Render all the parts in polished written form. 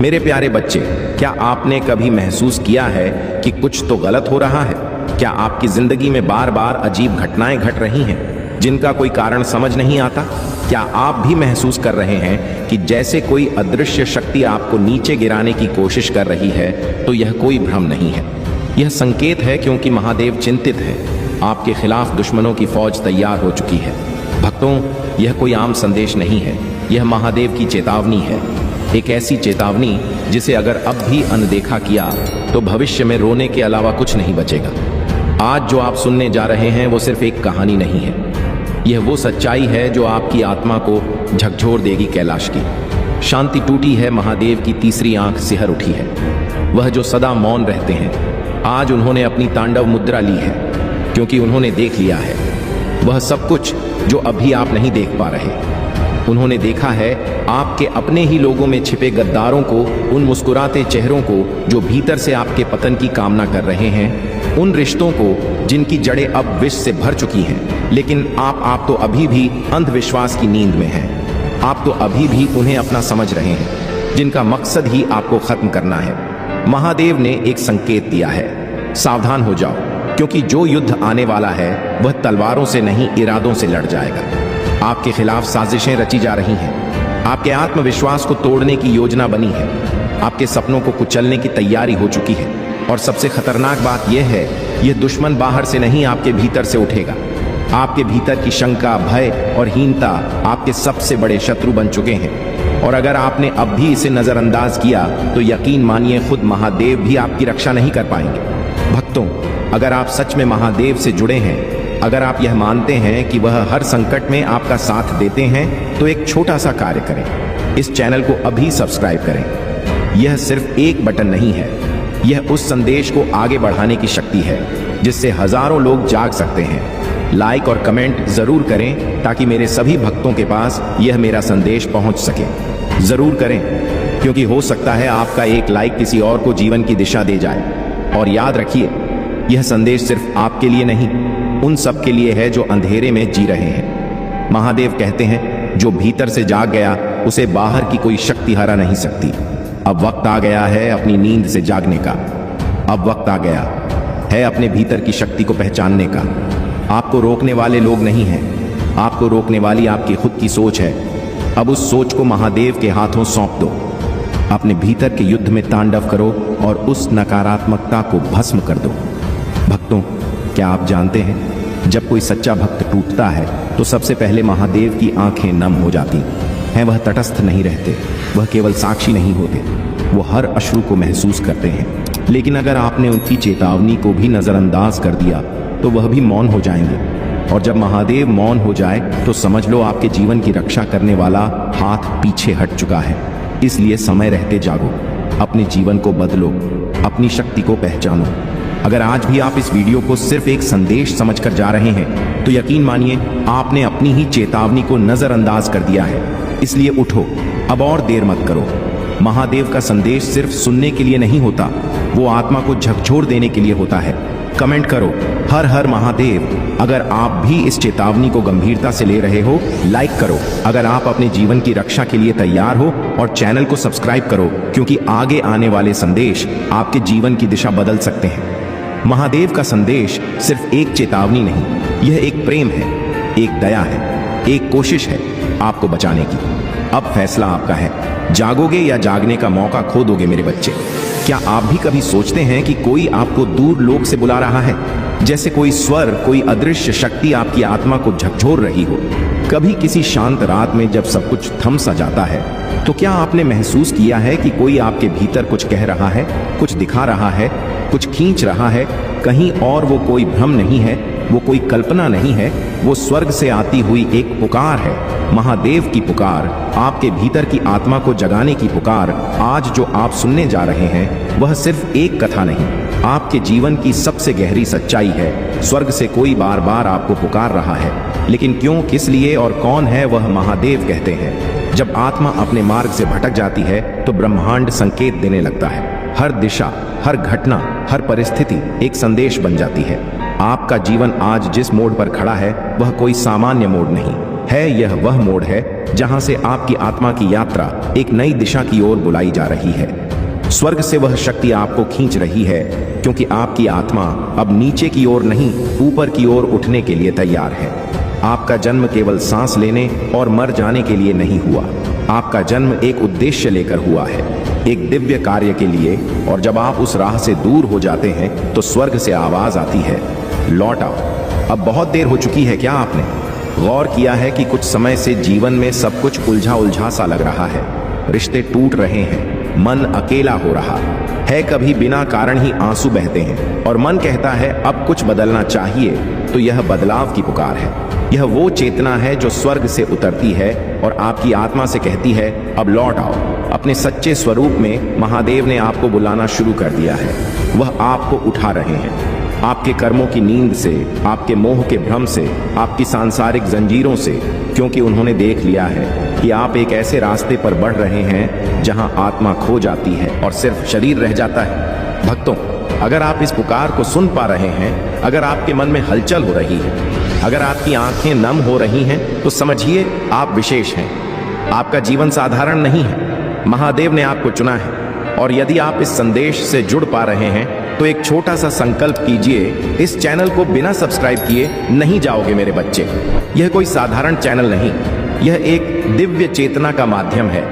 मेरे प्यारे बच्चे, क्या आपने कभी महसूस किया है कि कुछ तो गलत हो रहा है? क्या आपकी जिंदगी में बार बार अजीब घटनाएं घट रही हैं जिनका कोई कारण समझ नहीं आता? क्या आप भी महसूस कर रहे हैं कि जैसे कोई अदृश्य शक्ति आपको नीचे गिराने की कोशिश कर रही है? तो यह कोई भ्रम नहीं है, यह संकेत है, क्योंकि महादेव चिंतित है। आपके खिलाफ दुश्मनों की फौज तैयार हो चुकी है। भक्तों, यह कोई आम संदेश नहीं है, यह महादेव की चेतावनी है। एक ऐसी चेतावनी जिसे अगर अब भी अनदेखा किया तो भविष्य में रोने के अलावा कुछ नहीं बचेगा। आज जो आप सुनने जा रहे हैं वो सिर्फ एक कहानी नहीं है, यह वो सच्चाई है जो आपकी आत्मा को झकझोर देगी। कैलाश की शांति टूटी है, महादेव की तीसरी आंख सिहर उठी है। वह जो सदा मौन रहते हैं, आज उन्होंने अपनी तांडव मुद्रा ली है, क्योंकि उन्होंने देख लिया है वह सब कुछ जो अभी आप नहीं देख पा रहे। उन्होंने देखा है आपके अपने ही लोगों में छिपे गद्दारों को, उन मुस्कुराते चेहरों को जो भीतर से आपके पतन की कामना कर रहे हैं, उन रिश्तों को जिनकी जड़ें अब विष से भर चुकी हैं। लेकिन आप तो अभी भी अंधविश्वास की नींद में हैं। आप तो अभी भी उन्हें अपना समझ रहे हैं, जिनका मकसद ही आपको खत्म करना है। महादेव ने एक संकेत दिया है, सावधान हो जाओ, क्योंकि जो युद्ध आने वाला है वह तलवारों से नहीं, इरादों से लड़ जाएगा। आपके खिलाफ साजिशें रची जा रही हैं, आपके आत्मविश्वास को तोड़ने की योजना बनी है, आपके सपनों को कुचलने की तैयारी हो चुकी है। और सबसे खतरनाक बात यह है, यह दुश्मन बाहर से नहीं, आपके भीतर से उठेगा। आपके भीतर की शंका, भय और हीनता आपके सबसे बड़े शत्रु बन चुके हैं। और अगर आपने अब भी इसे नजरअंदाज किया तो यकीन मानिए, खुद महादेव भी आपकी रक्षा नहीं कर पाएंगे। भक्तों, अगर आप सच में महादेव से जुड़े हैं, अगर आप यह मानते हैं कि वह हर संकट में आपका साथ देते हैं, तो एक छोटा सा कार्य करें, इस चैनल को अभी सब्सक्राइब करें। यह सिर्फ एक बटन नहीं है, यह उस संदेश को आगे बढ़ाने की शक्ति है जिससे हजारों लोग जाग सकते हैं। लाइक और कमेंट जरूर करें ताकि मेरे सभी भक्तों के पास यह मेरा संदेश पहुंच सके। जरूर करें, क्योंकि हो सकता है आपका एक लाइक किसी और को जीवन की दिशा दे जाए। और याद रखिए, यह संदेश सिर्फ आपके लिए नहीं, उन सब के लिए है जो अंधेरे में जी रहे हैं। महादेव कहते हैं, जो भीतर से जाग गया उसे बाहर की कोई शक्ति हरा नहीं सकती। अब वक्त आ गया है अपनी नींद से जागने का। अब वक्त आ गया है अपने भीतर की शक्ति को पहचानने का। आपको रोकने वाले लोग नहीं हैं, आपको रोकने वाली आपकी खुद की सोच है। अब उस सोच को महादेव के हाथों सौंप दो। अपने भीतर के युद्ध में तांडव करो और उस नकारात्मकता को भस्म कर दो। भक्तों, क्या आप जानते हैं, जब कोई सच्चा भक्त टूटता है तो सबसे पहले महादेव की आंखें नम हो जाती हैं। वह तटस्थ नहीं रहते, वह केवल साक्षी नहीं होते, वो हर अश्रु को महसूस करते हैं। लेकिन अगर आपने उनकी चेतावनी को भी नजरअंदाज कर दिया तो वह भी मौन हो जाएंगे। और जब महादेव मौन हो जाए तो समझ लो आपके जीवन की रक्षा करने वाला हाथ पीछे हट चुका है। इसलिए समय रहते जागो, अपने जीवन को बदलो, अपनी शक्ति को पहचानो। अगर आज भी आप इस वीडियो को सिर्फ एक संदेश समझकर जा रहे हैं तो यकीन मानिए आपने अपनी ही चेतावनी को नजरअंदाज कर दिया है। इसलिए उठो, अब और देर मत करो। महादेव का संदेश सिर्फ सुनने के लिए नहीं होता, वो आत्मा को झकझोर देने के लिए होता है। कमेंट करो, हर हर महादेव, अगर आप भी इस चेतावनी को गंभीरता से ले रहे हो। लाइक करो अगर आप अपने जीवन की रक्षा के लिए तैयार हो, और चैनल को सब्सक्राइब करो, क्योंकि आगे आने वाले संदेश आपके जीवन की दिशा बदल सकते हैं। महादेव का संदेश सिर्फ एक चेतावनी नहीं, यह एक प्रेम है, एक दया है, एक कोशिश है आपको बचाने की। अब फैसला आपका है, जागोगे या जागने का मौका खो दोगे मेरे बच्चे। क्या आप भी कभी सोचते हैं कि कोई आपको दूर लोक से बुला रहा है, जैसे कोई स्वर, कोई अदृश्य शक्ति आपकी आत्मा को झकझोर रही हो? कभी किसी शांत रात में जब सब कुछ थम सा जाता है, तो क्या आपने महसूस किया है कि कोई आपके भीतर कुछ कह रहा है, कुछ दिखा रहा है, कुछ खींच रहा है कहीं और? वो कोई भ्रम नहीं है, वो कोई कल्पना नहीं है, वो स्वर्ग से आती हुई एक पुकार है, महादेव की पुकार, आपके भीतर की आत्मा को जगाने की पुकार। आज जो आप सुनने जा रहे हैं वह सिर्फ एक कथा नहीं, आपके जीवन की सबसे गहरी सच्चाई है। स्वर्ग से कोई बार बार आपको पुकार रहा है, लेकिन क्यों, किस लिए और कौन है वह महादेव कहते हैं। जब आत्मा अपने मार्ग से भटक जाती है तो ब्रह्मांड संकेत देने लगता है। हर दिशा, हर घटना, हर परिस्थिति एक संदेश बन जाती है। आपका जीवन आज जिस मोड़ पर खड़ा है वह कोई सामान्य मोड़ नहीं है यह वह मोड़ है जहां से आपकी आत्मा की यात्रा एक नई दिशा की ओर बुलाई जा रही है। स्वर्ग से वह शक्ति आपको खींच रही है, क्योंकि आपकी आत्मा अब नीचे की ओर नहीं, ऊपर की ओर उठने के लिए तैयार है। आपका जन्म केवल सांस लेने और मर जाने के लिए नहीं हुआ। आपका जन्म एक उद्देश्य लेकर हुआ है, एक दिव्य कार्य के लिए। और जब आप उस राह से दूर हो जाते हैं तो स्वर्ग से आवाज आती है, लौट आओ। अब बहुत देर हो चुकी है। क्या आपने गौर किया है कि कुछ समय से जीवन में सब कुछ उलझा उलझा सा लग रहा है? रिश्ते टूट रहे हैं, मन अकेला हो रहा है, कभी बिना कारण ही आंसू बहते हैं और मन कहता है अब कुछ बदलना चाहिए। तो यह बदलाव की पुकार है। यह वो चेतना है जो स्वर्ग से उतरती है और आपकी आत्मा से कहती है, अब लौट आओ। अपने सच्चे स्वरूप में महादेव ने आपको बुलाना शुरू कर दिया है। वह आपको उठा रहे हैं, आपके कर्मों की नींद से, आपके मोह के भ्रम से, आपकी सांसारिक जंजीरों से, क्योंकि उन्होंने देख लिया है कि आप एक ऐसे रास्ते पर बढ़ रहे हैं जहां आत्मा खो जाती है और सिर्फ शरीर रह जाता है। भक्तों, अगर आप इस पुकार को सुन पा रहे हैं, अगर आपके मन में हलचल हो रही है, अगर आपकी आंखें नम हो रही हैं, तो समझिए आप विशेष हैं। आपका जीवन साधारण नहीं है। महादेव ने आपको चुना है। और यदि आप इस संदेश से जुड़ पा रहे हैं तो एक छोटा सा संकल्प कीजिए, इस चैनल को बिना सब्सक्राइब किए नहीं जाओगे मेरे बच्चे। यह कोई साधारण चैनल नहीं, यह एक दिव्य चेतना का माध्यम है,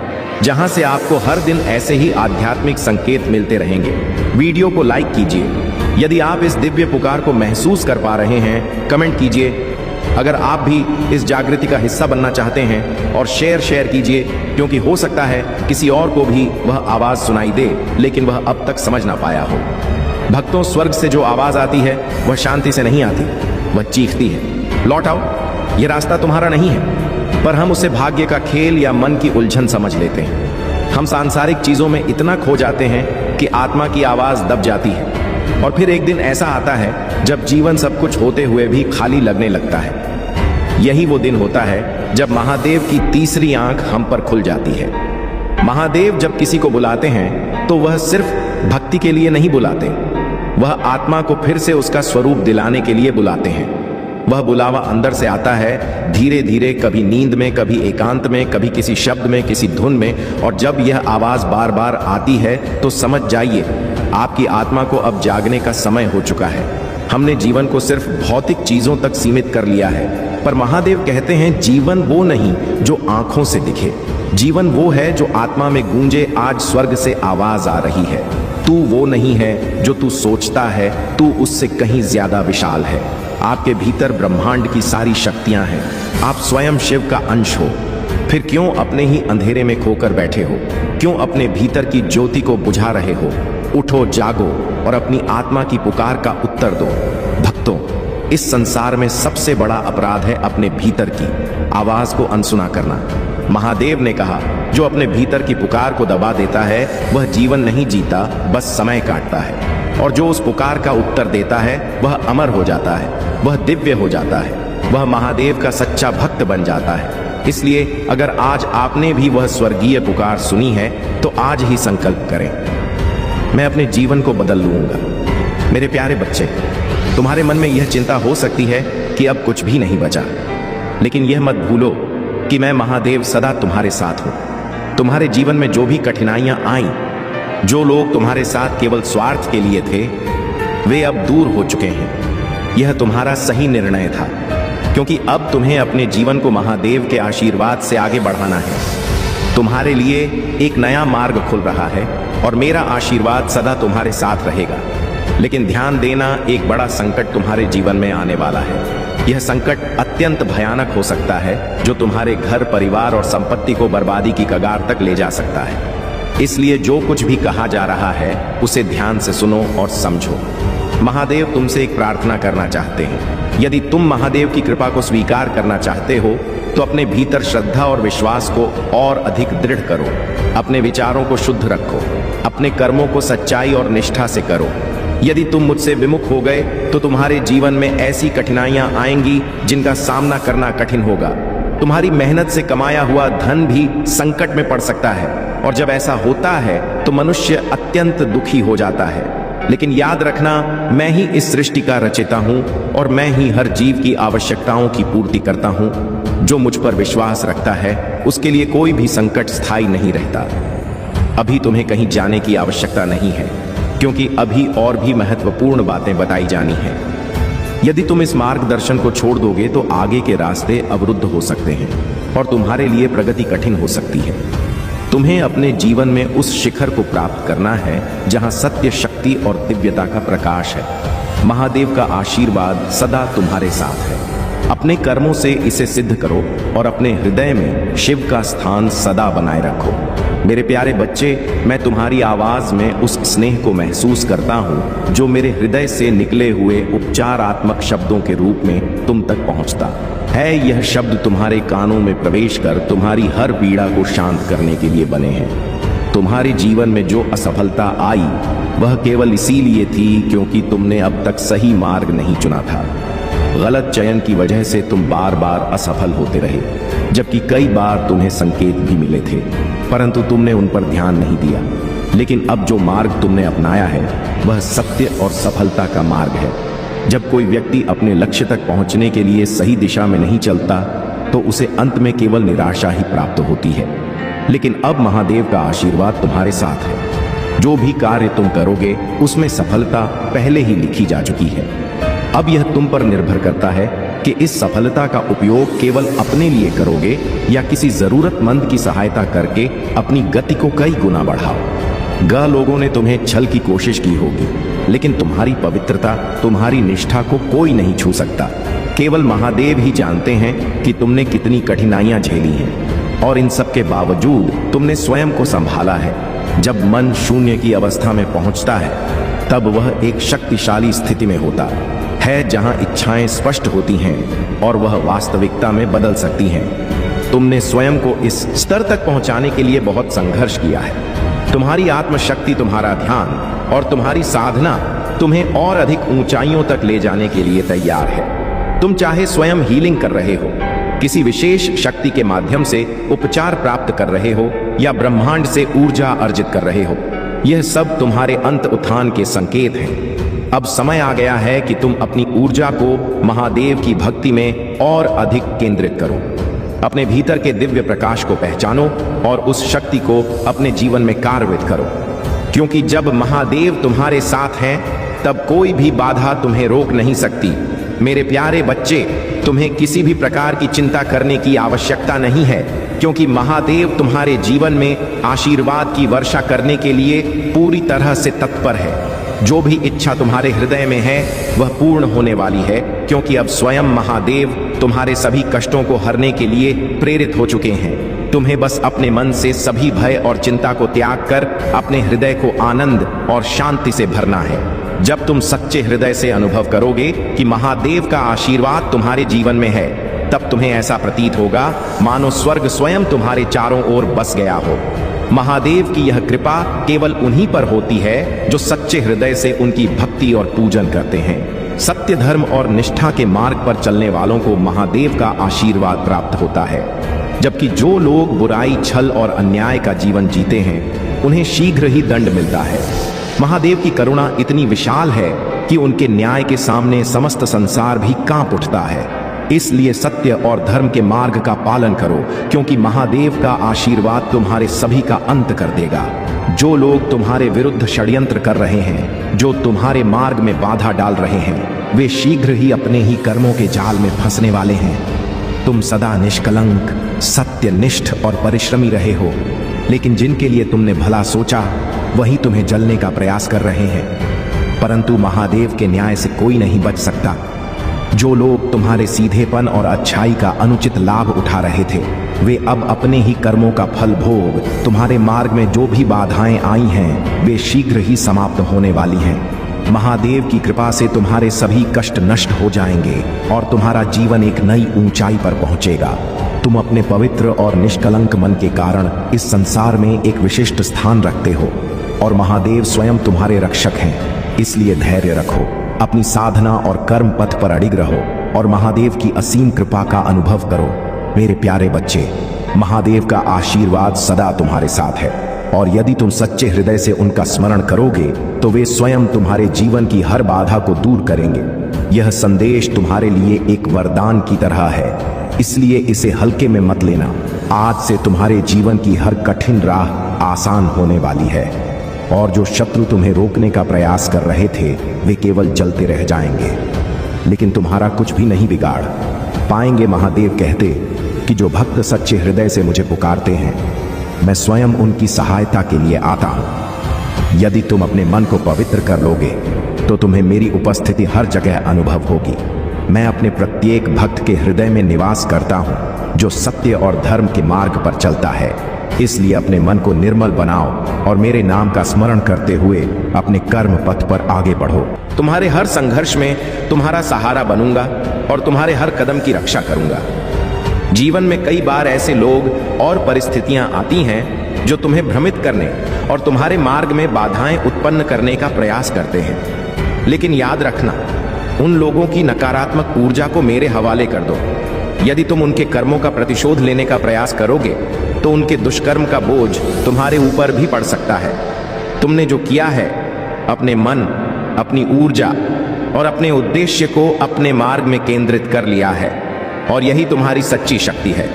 जहां से आपको हर दिन ऐसे ही आध्यात्मिक संकेत मिलते रहेंगे। वीडियो को लाइक कीजिए यदि आप इस दिव्य पुकार को महसूस कर पा रहे हैं, कमेंट कीजिए अगर आप भी इस जागृति का हिस्सा बनना चाहते हैं, और शेयर कीजिए, क्योंकि हो सकता है किसी और को भी वह आवाज सुनाई दे लेकिन वह अब तक समझ ना पाया हो। भक्तों, स्वर्ग से जो आवाज आती है वह शांति से नहीं आती, वह चीखती है, लौट आओ। यह रास्ता तुम्हारा नहीं है। पर हम उसे भाग्य का खेल या मन की उलझन समझ लेते हैं। हम सांसारिक चीजों में इतना खो जाते हैं कि आत्मा की आवाज दब जाती है। और फिर एक दिन ऐसा आता है जब जीवन सब कुछ होते हुए भी खाली लगने लगता है। यही वो दिन होता है जब महादेव की तीसरी आंख हम पर खुल जाती है। महादेव जब किसी को बुलाते हैं तो वह सिर्फ भक्ति के लिए नहीं बुलाते, वह आत्मा को फिर से उसका स्वरूप दिलाने के लिए बुलाते हैं। वह बुलावा अंदर से आता है, धीरे धीरे, कभी नींद में, कभी एकांत में, कभी किसी शब्द में, किसी धुन में। और जब यह आवाज बार बार आती है तो समझ जाइए आपकी आत्मा को अब जागने का समय हो चुका है। हमने जीवन को सिर्फ भौतिक चीजों तक सीमित कर लिया है, पर महादेव कहते हैं जीवन वो नहीं जो आंखों से दिखे, जीवन वो है जो आत्मा में गूंजे। आज स्वर्ग से आवाज आ रही है, तू वो नहीं है जो तू सोचता है, तू उससे कहीं ज्यादा विशाल है। आपके भीतर ब्रह्मांड की सारी शक्तियां हैं, आप स्वयं शिव का अंश हो। फिर क्यों अपने ही अंधेरे में खोकर बैठे हो? क्यों अपने भीतर की ज्योति को बुझा रहे हो? उठो, जागो और अपनी आत्मा की पुकार का उत्तर दो। भक्तों, इस संसार में सबसे बड़ा अपराध है अपने भीतर की आवाज को अनसुना करना। महादेव ने कहा, जो अपने भीतर की पुकार को दबा देता है वह जीवन नहीं जीता, बस समय काटता है। और जो उस पुकार का उत्तर देता है वह अमर हो जाता है, वह दिव्य हो जाता है, वह महादेव का सच्चा भक्त बन जाता है। इसलिए अगर आज आपने भी वह स्वर्गीय पुकार सुनी है तो आज ही संकल्प करें, मैं अपने जीवन को बदल लूंगा। मेरे प्यारे बच्चे, तुम्हारे मन में यह चिंता हो सकती है कि अब कुछ भी नहीं बचा, लेकिन यह मत भूलो कि मैं महादेव सदा तुम्हारे साथ हूं। तुम्हारे जीवन में जो भी कठिनाइयां आईं, जो लोग तुम्हारे साथ केवल स्वार्थ के लिए थे, वे अब दूर हो चुके हैं। यह तुम्हारा सही निर्णय था, क्योंकि अब तुम्हें अपने जीवन को महादेव के आशीर्वाद से आगे बढ़ाना है। तुम्हारे लिए एक नया मार्ग खुल रहा है और मेरा आशीर्वाद सदा तुम्हारे साथ रहेगा। लेकिन ध्यान देना, एक बड़ा संकट तुम्हारे जीवन में आने वाला है। यह संकट अत्यंत भयानक हो सकता है, जो तुम्हारे घर, परिवार और संपत्ति को बर्बादी की कगार तक ले जा सकता है। इसलिए जो कुछ भी कहा जा रहा है उसे ध्यान से सुनो और समझो। महादेव तुमसे एक प्रार्थना करना चाहते हैं। यदि तुम महादेव की कृपा को स्वीकार करना चाहते हो तो अपने भीतर श्रद्धा और विश्वास को और अधिक दृढ़ करो। अपने विचारों को शुद्ध रखो, अपने कर्मों को सच्चाई और निष्ठा से करो। यदि तुम मुझसे विमुख हो गए तो तुम्हारे जीवन में ऐसी कठिनाइयां आएंगी जिनका सामना करना कठिन होगा। तुम्हारी मेहनत से कमाया हुआ धन भी संकट में पड़ सकता है, और जब ऐसा होता है तो मनुष्य अत्यंत दुखी हो जाता है। लेकिन याद रखना, मैं ही इस सृष्टि का रचयिता हूं और मैं ही हर जीव की आवश्यकताओं की पूर्ति करता हूं। जो मुझ पर विश्वास रखता है उसके लिए कोई भी संकट स्थायी नहीं रहता। अभी तुम्हें कहीं जाने की आवश्यकता नहीं है, क्योंकि अभी और भी महत्वपूर्ण बातें बताई जानी हैं। यदि तुम इस मार्गदर्शन को छोड़ दोगे तो आगे के रास्ते अवरुद्ध हो सकते हैं और तुम्हारे लिए प्रगति कठिन हो सकती है। तुम्हें अपने जीवन में उस शिखर को प्राप्त करना है जहां सत्य, शक्ति और दिव्यता का प्रकाश है। महादेव का आशीर्वाद सदा तुम्हारे साथ है। अपने कर्मों से इसे सिद्ध करो और अपने हृदय में शिव का स्थान सदा बनाए रखो। मेरे प्यारे बच्चे, मैं तुम्हारी आवाज में उस स्नेह को महसूस करता हूँ जो मेरे हृदय से निकले हुए उपचारात्मक शब्दों के रूप में तुम तक पहुँचता है। यह शब्द तुम्हारे कानों में प्रवेश कर तुम्हारी हर पीड़ा को शांत करने के लिए बने हैं। तुम्हारे जीवन में जो असफलता आई वह केवल इसीलिए थी क्योंकि तुमने अब तक सही मार्ग नहीं चुना था। गलत चयन की वजह से तुम बार बार असफल होते रहे, जबकि कई बार तुम्हें संकेत भी मिले थे, परंतु तुमने उन पर ध्यान नहीं दिया। लेकिन अब जो मार्ग तुमने अपनाया है वह सत्य और सफलता का मार्ग है। जब कोई व्यक्ति अपने लक्ष्य तक पहुंचने के लिए सही दिशा में नहीं चलता तो उसे अंत में केवल निराशा ही प्राप्त होती है। लेकिन अब महादेव का आशीर्वाद तुम्हारे साथ है। जो भी कार्य तुम करोगे उसमें सफलता पहले ही लिखी जा चुकी है। अब यह तुम पर निर्भर करता है कि इस सफलता का उपयोग केवल अपने लिए करोगे या किसी जरूरतमंद की सहायता करके अपनी गति को कई गुना बढ़ाओ। लोगों ने तुम्हें छल की कोशिश की होगी, लेकिन तुम्हारी पवित्रता, तुम्हारी निष्ठा को कोई नहीं छू सकता। केवल महादेव ही जानते हैं कि तुमने कितनी कठिनाइयां झेली हैं और इन सब के बावजूद तुमने स्वयं को संभाला है। जब मन शून्य की अवस्था में पहुंचता है तब वह एक शक्तिशाली स्थिति में होता है जहां इच्छाएं स्पष्ट होती हैं और वह वास्तविकता में बदल सकती हैं। तुमने स्वयं को इस स्तर तक पहुंचाने के लिए बहुत संघर्ष किया है। तुम्हारी आत्मशक्ति, तुम्हारा ध्यान और तुम्हारी साधना तुम्हें और अधिक ऊंचाइयों तक ले जाने के लिए तैयार है। तुम चाहे स्वयं हीलिंग कर रहे हो, किसी विशेष शक्ति के माध्यम से उपचार प्राप्त कर रहे हो या ब्रह्मांड से ऊर्जा अर्जित कर रहे हो, यह सब तुम्हारे अंत उत्थान के संकेत हैं। अब समय आ गया है कि तुम अपनी ऊर्जा को महादेव की भक्ति में और अधिक केंद्रित करो। अपने भीतर के दिव्य प्रकाश को पहचानो और उस शक्ति को अपने जीवन में कार्यान्वित करो, क्योंकि जब महादेव तुम्हारे साथ हैं तब कोई भी बाधा तुम्हें रोक नहीं सकती। मेरे प्यारे बच्चे, तुम्हें किसी भी प्रकार की चिंता करने की आवश्यकता नहीं है, क्योंकि महादेव तुम्हारे जीवन में आशीर्वाद की वर्षा करने के लिए पूरी तरह से तत्पर है। जो भी इच्छा तुम्हारे हृदय में है वह पूर्ण होने वाली है, क्योंकि अब स्वयं महादेव तुम्हारे सभी कष्टों को हरने के लिए प्रेरित हो चुके हैं। तुम्हें बस अपने मन से सभी भय और चिंता को त्याग कर अपने हृदय को आनंद और शांति से भरना है। जब तुम सच्चे हृदय से अनुभव करोगे कि महादेव का आशीर्वाद तुम्हारे जीवन में है, तब तुम्हें ऐसा प्रतीत होगा मानो स्वर्ग स्वयं तुम्हारे चारों ओर बस गया हो। महादेव की यह कृपा केवल उन्हीं पर होती है जो सच्चे हृदय से उनकी भक्ति और पूजन करते हैं। सत्य, धर्म और निष्ठा के मार्ग पर चलने वालों को महादेव का आशीर्वाद प्राप्त होता है, जबकि जो लोग बुराई, छल और अन्याय का जीवन जीते हैं उन्हें शीघ्र ही दंड मिलता है। महादेव की करुणा इतनी विशाल है कि उनके न्याय के सामने समस्त संसार भी कांप उठता है। इसलिए सत्य और धर्म के मार्ग का पालन करो, क्योंकि महादेव का आशीर्वाद तुम्हारे सभी का अंत कर देगा। जो लोग तुम्हारे विरुद्ध षड्यंत्र कर रहे हैं, जो तुम्हारे मार्ग में बाधा डाल रहे हैं, वे शीघ्र ही अपने ही कर्मों के जाल में फंसने वाले हैं। तुम सदा निष्कलंक, सत्यनिष्ठ और परिश्रमी रहे हो, लेकिन जिनके लिए तुमने भला सोचा वही तुम्हें जलने का प्रयास कर रहे हैं। परंतु महादेव के न्याय से कोई नहीं बच सकता। जो लोग तुम्हारे सीधेपन और अच्छाई का अनुचित लाभ उठा रहे थे, वे अब अपने ही कर्मों का फल भोग। तुम्हारे मार्ग में जो भी बाधाएं आई हैं, वे शीघ्र ही समाप्त होने वाली हैं। महादेव की कृपा से तुम्हारे सभी कष्ट नष्ट हो जाएंगे और तुम्हारा जीवन एक नई ऊंचाई पर पहुंचेगा। तुम अपने पवित्र और निष्कलंक मन के कारण इस संसार में एक विशिष्ट स्थान रखते हो और महादेव स्वयं तुम्हारे रक्षक हैं। इसलिए धैर्य रखो, अपनी साधना और कर्म पथ पर अडिग रहो और महादेव की असीम कृपा का अनुभव करो। मेरे प्यारे बच्चे, महादेव का आशीर्वाद सदा तुम्हारे साथ है और यदि तुम सच्चे हृदय से उनका स्मरण करोगे तो वे स्वयं तुम्हारे जीवन की हर बाधा को दूर करेंगे। यह संदेश तुम्हारे लिए एक वरदान की तरह है। इसलिए इसे हल्के में मत लेना। आज से तुम्हारे जीवन की हर कठिन राह आसान होने वाली है और जो शत्रु तुम्हें रोकने का प्रयास कर रहे थे वे केवल जलते रह जाएंगे, लेकिन तुम्हारा कुछ भी नहीं बिगाड़ पाएंगे। महादेव कहते कि जो भक्त सच्चे हृदय से मुझे पुकारते हैं मैं स्वयं उनकी सहायता के लिए आता हूं। यदि तुम अपने मन को पवित्र कर लोगे तो तुम्हें मेरी उपस्थिति हर जगह अनुभव होगी। मैं अपने प्रत्येक भक्त के हृदय में निवास करता हूं जो सत्य और धर्म के मार्ग पर चलता है। इसलिए अपने मन को निर्मल बनाओ और मेरे नाम का स्मरण करते हुए अपने कर्म पथ पर आगे बढ़ो। तुम्हारे हर संघर्ष में तुम्हारा सहारा बनूंगा और तुम्हारे हर कदम की रक्षा करूंगा। जीवन में कई बार ऐसे लोग और परिस्थितियां आती हैं जो तुम्हें भ्रमित करने और तुम्हारे मार्ग में बाधाएं उत्पन्न करने का प्रयास करते हैं, लेकिन याद रखना उन लोगों की नकारात्मक ऊर्जा को मेरे हवाले कर दो। यदि तुम उनके कर्मों का प्रतिशोध लेने का प्रयास करोगे तो उनके दुष्कर्म का बोझ तुम्हारे ऊपर भी पड़ सकता है। तुमने जो किया है, अपने मन, अपनी ऊर्जा और अपने उद्देश्य को अपने मार्ग में केंद्रित कर लिया है और यही तुम्हारी सच्ची शक्ति है।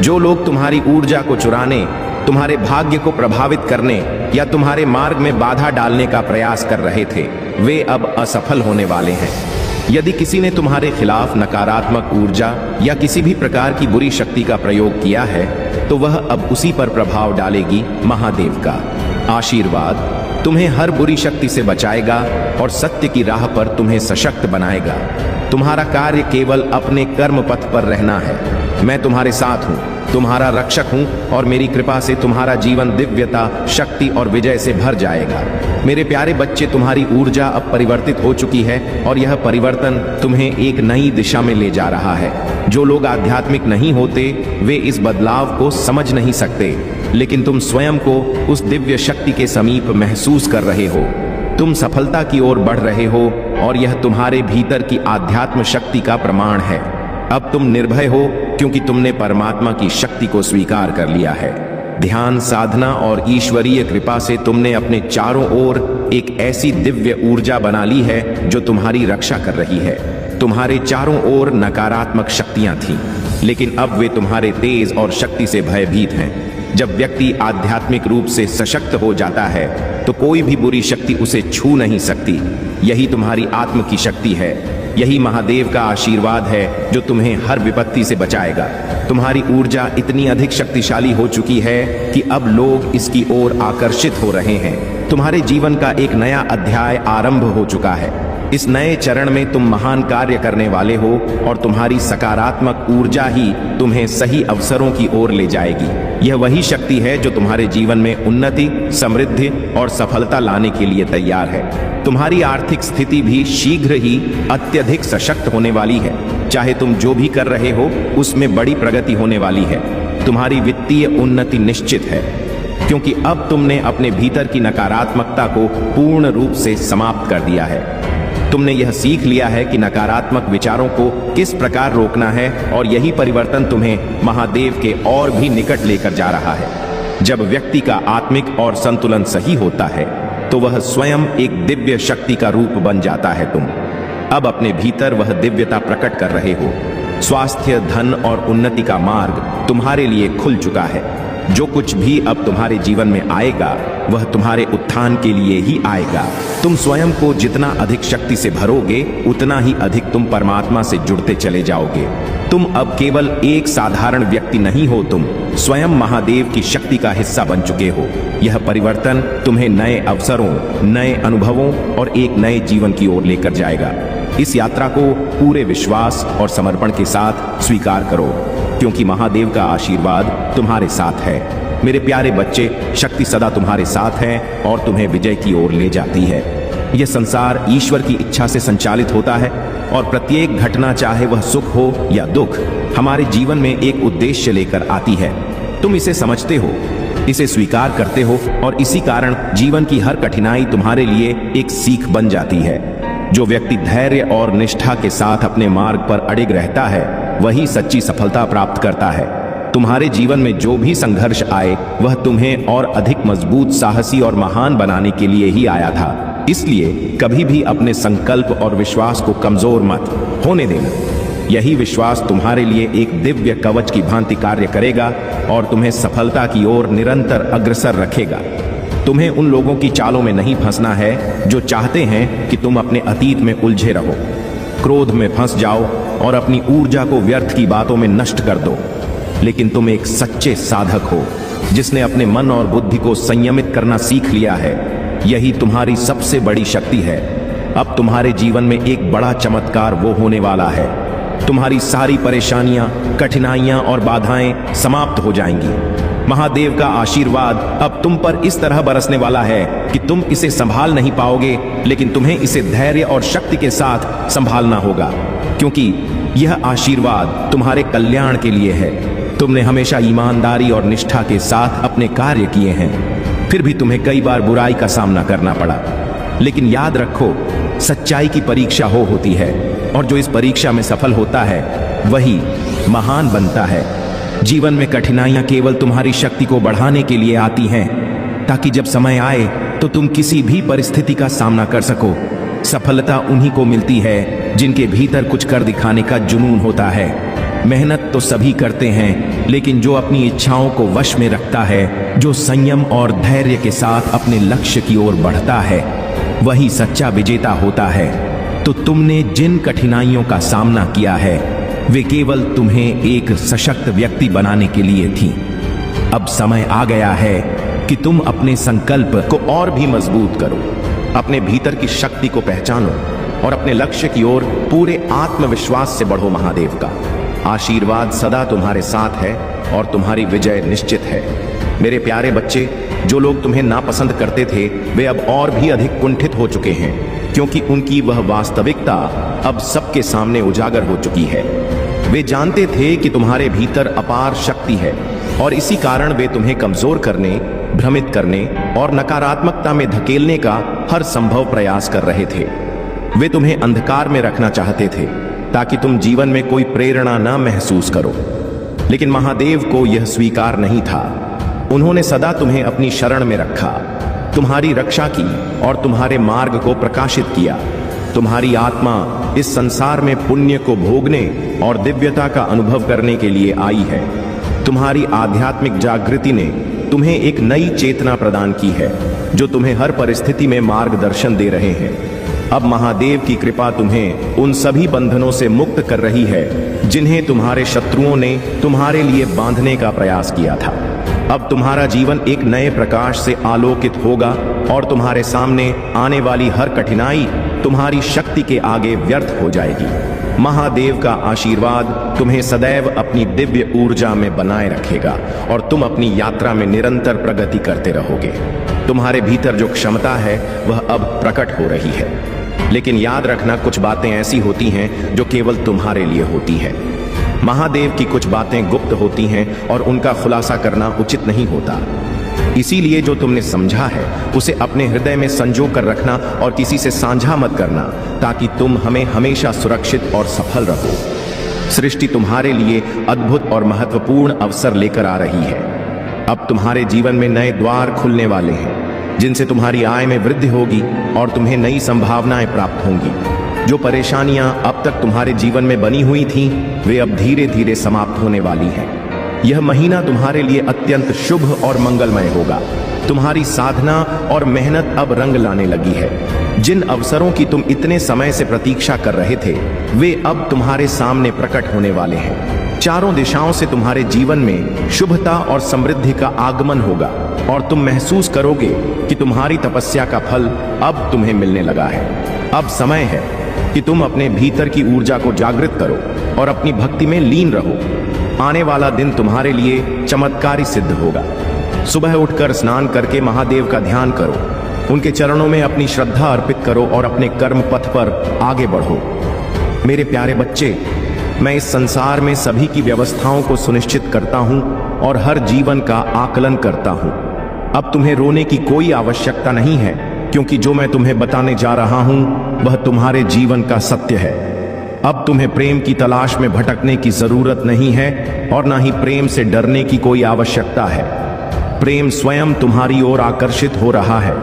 जो लोग तुम्हारी ऊर्जा को चुराने, तुम्हारे भाग्य को प्रभावित करने या तुम्हारे मार्ग में बाधा डालने का प्रयास कर रहे थे वे अब असफल होने वाले हैं। यदि किसी ने तुम्हारे खिलाफ नकारात्मक ऊर्जा या किसी भी प्रकार की बुरी शक्ति का प्रयोग किया है तो वह अब उसी पर प्रभाव डालेगी। महादेव का आशीर्वाद तुम्हें हर बुरी शक्ति से बचाएगा और सत्य की राह पर तुम्हें सशक्त बनाएगा। तुम्हारा कार्य केवल अपने कर्म पथ पर रहना है। मैं तुम्हारे साथ हूँ, तुम्हारा रक्षक हूँ और मेरी कृपा से तुम्हारा जीवन दिव्यता, शक्ति और विजय से भर जाएगा। मेरे प्यारे बच्चे, तुम्हारी ऊर्जा अब परिवर्तित हो चुकी है और यह परिवर्तन तुम्हें एक नई दिशा में ले जा रहा है। जो लोग आध्यात्मिक नहीं होते वे इस बदलाव को समझ नहीं सकते, लेकिन तुम स्वयं को उस दिव्य शक्ति के समीप महसूस कर रहे हो। तुम सफलता की ओर बढ़ रहे हो और यह तुम्हारे भीतर की आध्यात्म शक्ति का प्रमाण है। अब तुम निर्भय हो क्योंकि तुमने परमात्मा की शक्ति को स्वीकार कर लिया है। ध्यान साधना और ईश्वरीय कृपा से तुमने अपने चारों ओर एक ऐसी दिव्य ऊर्जा बना ली है जो तुम्हारी रक्षा कर रही है। तुम्हारे चारों ओर नकारात्मक शक्तियां थीं, लेकिन अब वे तुम्हारे तेज और शक्ति से भयभीत हैं। जब व्यक्ति आध्यात्मिक रूप से सशक्त हो जाता है तो कोई भी बुरी शक्ति उसे छू नहीं सकती। यही तुम्हारी आत्म की शक्ति है। यही महादेव का आशीर्वाद है जो तुम्हें हर विपत्ति से बचाएगा। तुम्हारी ऊर्जा इतनी अधिक शक्तिशाली हो चुकी है कि अब लोग इसकी ओर आकर्षित हो रहे हैं। तुम्हारे जीवन का एक नया अध्याय आरंभ हो चुका है। इस नए चरण में तुम महान कार्य करने वाले हो और तुम्हारी सकारात्मक ऊर्जा ही तुम्हें सही अवसरों की ओर ले जाएगी। यह वही शक्ति है जो तुम्हारे जीवन में उन्नति, समृद्धि और सफलता लाने के लिए तैयार है। तुम्हारी आर्थिक स्थिति भी शीघ्र ही अत्यधिक सशक्त होने वाली है। चाहे तुम जो भी कर रहे हो उसमें बड़ी प्रगति होने वाली है। तुम्हारी वित्तीय उन्नति निश्चित है क्योंकि अब तुमने अपने भीतर की नकारात्मकता को पूर्ण रूप से समाप्त कर दिया है। तुमने यह सीख लिया है कि नकारात्मक विचारों को किस प्रकार रोकना है और यही परिवर्तन तुम्हें महादेव के और भी निकट लेकर जा रहा है। जब व्यक्ति का आत्मिक और संतुलन सही होता है तो वह स्वयं एक दिव्य शक्ति का रूप बन जाता है। तुम अब अपने भीतर वह दिव्यता प्रकट कर रहे हो। स्वास्थ्य, धन और उन्नति का मार्ग तुम्हारे लिए खुल चुका है। जो कुछ भी अब तुम्हारे जीवन में आएगा वह तुम्हारे उत्थान के लिए ही आएगा। तुम स्वयं को जितना अधिक शक्ति से भरोगे उतना ही अधिक तुम परमात्मा से जुड़ते चले जाओगे। तुम अब केवल एक साधारण व्यक्ति नहीं हो, तुम स्वयं महादेव की शक्ति का हिस्सा बन चुके हो। यह परिवर्तन तुम्हें नए अवसरों, नए अनुभवों और एक नए जीवन की ओर लेकर जाएगा। इस यात्रा को पूरे विश्वास और समर्पण के साथ स्वीकार करो क्योंकि महादेव का आशीर्वाद तुम्हारे साथ है। मेरे प्यारे बच्चे, शक्ति सदा तुम्हारे साथ है और तुम्हें विजय की ओर ले जाती है। यह संसार ईश्वर की इच्छा से संचालित होता है और प्रत्येक घटना, चाहे वह सुख हो या दुख, हमारे जीवन में एक उद्देश्य लेकर आती है। तुम इसे समझते हो, इसे स्वीकार करते हो और इसी कारण जीवन की हर कठिनाई तुम्हारे लिए एक सीख बन जाती है। जो व्यक्ति धैर्य और निष्ठा के साथ अपने मार्ग पर अडिग रहता है वही सच्ची सफलता प्राप्त करता है। तुम्हारे जीवन में जो भी संघर्ष आए वह तुम्हें और अधिक मजबूत, साहसी और महान बनाने के लिए ही आया था। इसलिए कभी भी अपने संकल्प और विश्वास को कमजोर मत होने देना। यही विश्वास तुम्हारे लिए एक दिव्य कवच की भांति कार्य करेगा और तुम्हें सफलता की ओर निरंतर अग्रसर रखेगा। तुम्हें उन लोगों की चालों में नहीं फंसना है जो चाहते हैं कि तुम अपने अतीत में उलझे रहो, क्रोध में फंस जाओ और अपनी ऊर्जा को व्यर्थ की बातों में नष्ट कर दो। लेकिन तुम एक सच्चे साधक हो जिसने अपने मन और बुद्धि को संयमित करना सीख लिया है। यही तुम्हारी सबसे बड़ी शक्ति है। अब तुम्हारे जीवन में एक बड़ा चमत्कार वो होने वाला है। तुम्हारी सारी परेशानियां, कठिनाइयां और बाधाएं समाप्त हो जाएंगी। महादेव का आशीर्वाद अब तुम पर इस तरह बरसने वाला है कि तुम इसे संभाल नहीं पाओगे, लेकिन तुम्हें इसे धैर्य और शक्ति के साथ संभालना होगा, क्योंकि यह आशीर्वाद तुम्हारे कल्याण के लिए है। तुमने हमेशा ईमानदारी और निष्ठा के साथ अपने कार्य किए हैं, फिर भी तुम्हें कई बार बुराई का सामना करना पड़ा। लेकिन याद रखो, सच्चाई की परीक्षा होती है और जो इस परीक्षा में सफल होता है वही महान बनता है। जीवन में कठिनाइयां केवल तुम्हारी शक्ति को बढ़ाने के लिए आती हैं, ताकि जब समय आए तो तुम किसी भी परिस्थिति का सामना कर सको। सफलता उन्हीं को मिलती है जिनके भीतर कुछ कर दिखाने का जुनून होता है। मेहनत तो सभी करते हैं, लेकिन जो अपनी इच्छाओं को वश में रखता है, जो संयम और धैर्य के साथ अपने लक्ष्य की ओर बढ़ता है, वही सच्चा विजेता होता है। तो तुमने जिन कठिनाइयों का सामना किया है वे केवल तुम्हें एक सशक्त व्यक्ति बनाने के लिए थी। अब समय आ गया है कि तुम अपने संकल्प को और भी मजबूत करो, अपने भीतर की शक्ति को पहचानो और अपने लक्ष्य की ओर पूरे आत्मविश्वास से बढ़ो। महादेव का आशीर्वाद सदा तुम्हारे साथ है और तुम्हारी विजय निश्चित है। मेरे प्यारे बच्चे, जो लोग तुम्हें नापसंद करते थे वे अब और भी अधिक कुंठित हो चुके हैं, क्योंकि उनकी वह वास्तविकता अब सबके सामने उजागर हो चुकी है। वे जानते थे कि तुम्हारे भीतर अपार शक्ति है और इसी कारण वे तुम्हें कमजोर करने, भ्रमित करने और नकारात्मकता में धकेलने का हर संभव प्रयास कर रहे थे। वे तुम्हें अंधकार में रखना चाहते थे ताकि तुम जीवन में कोई प्रेरणा न महसूस करो, लेकिन महादेव को यह स्वीकार नहीं था। उन्होंने सदा तुम्हें अपनी शरण में रखा, तुम्हारी रक्षा की और तुम्हारे मार्ग को प्रकाशित किया। तुम्हारी आत्मा इस संसार में पुण्य को भोगने और दिव्यता का अनुभव करने के लिए आई है। तुम्हारी आध्यात्मिक जागृति ने तुम्हें एक नई चेतना प्रदान की है, जो तुम्हें हर परिस्थिति में मार्गदर्शन दे रहे हैं। अब महादेव की कृपा तुम्हें उन सभी बंधनों से मुक्त कर रही है जिन्हें तुम्हारे शत्रुओं ने तुम्हारे लिए बांधने का प्रयास किया था। अब तुम्हारा जीवन एक नए प्रकाश से आलोकित होगा और तुम्हारे सामने आने वाली हर कठिनाई तुम्हारी शक्ति के आगे व्यर्थ हो जाएगी। महादेव का आशीर्वाद तुम्हें सदैव अपनी दिव्य ऊर्जा में बनाए रखेगा और तुम अपनी यात्रा में निरंतर प्रगति करते रहोगे। तुम्हारे भीतर जो क्षमता है वह अब प्रकट हो रही है, लेकिन याद रखना, कुछ बातें ऐसी होती हैं जो केवल तुम्हारे लिए होती है। महादेव की कुछ बातें गुप्त होती हैं और उनका खुलासा करना उचित नहीं होता। इसीलिए जो तुमने समझा है उसे अपने हृदय में संजो कर रखना और किसी से साझा मत करना, ताकि तुम हमें हमेशा सुरक्षित और सफल रहो। सृष्टि तुम्हारे लिए अद्भुत और महत्वपूर्ण अवसर लेकर आ रही है। अब तुम्हारे जीवन में नए द्वार खुलने वाले हैं, जिनसे तुम्हारी आय में वृद्धि होगी और तुम्हें नई संभावनाएं प्राप्त होंगी। जो परेशानियां अब तक तुम्हारे जीवन में बनी हुई थीं, वे अब धीरे धीरे समाप्त होने वाली हैं। यह महीना तुम्हारे लिए अत्यंत शुभ और मंगलमय होगा। तुम्हारी साधना और मेहनत अब रंग लाने लगी है। जिन अवसरों की तुम इतने समय से प्रतीक्षा कर रहे थे, वे अब तुम्हारे सामने प्रकट होने वाले हैं। चारों दिशाओं से तुम्हारे जीवन में शुभता और समृद्धि का आगमन होगा और तुम महसूस करोगे कि तुम्हारी तपस्या का फल अब तुम्हें मिलने लगा है। अब समय है कि तुम अपने भीतर की ऊर्जा को जागृत करो और अपनी भक्ति में लीन रहो। आने वाला दिन तुम्हारे लिए चमत्कारी सिद्ध होगा। सुबह उठकर स्नान करके महादेव का ध्यान करो, उनके चरणों में अपनी श्रद्धा अर्पित करो और अपने कर्म पथ पर आगे बढ़ो। मेरे प्यारे बच्चे, मैं इस संसार में सभी की व्यवस्थाओं को सुनिश्चित करता हूं और हर जीवन का आकलन करता हूं। अब तुम्हें रोने की कोई आवश्यकता नहीं है, क्योंकि जो मैं तुम्हें बताने जा रहा हूं वह तुम्हारे जीवन का सत्य है। अब तुम्हें प्रेम की तलाश में भटकने की जरूरत नहीं है और ना ही प्रेम से डरने की कोई आवश्यकता है। प्रेम स्वयं तुम्हारी ओर आकर्षित हो रहा है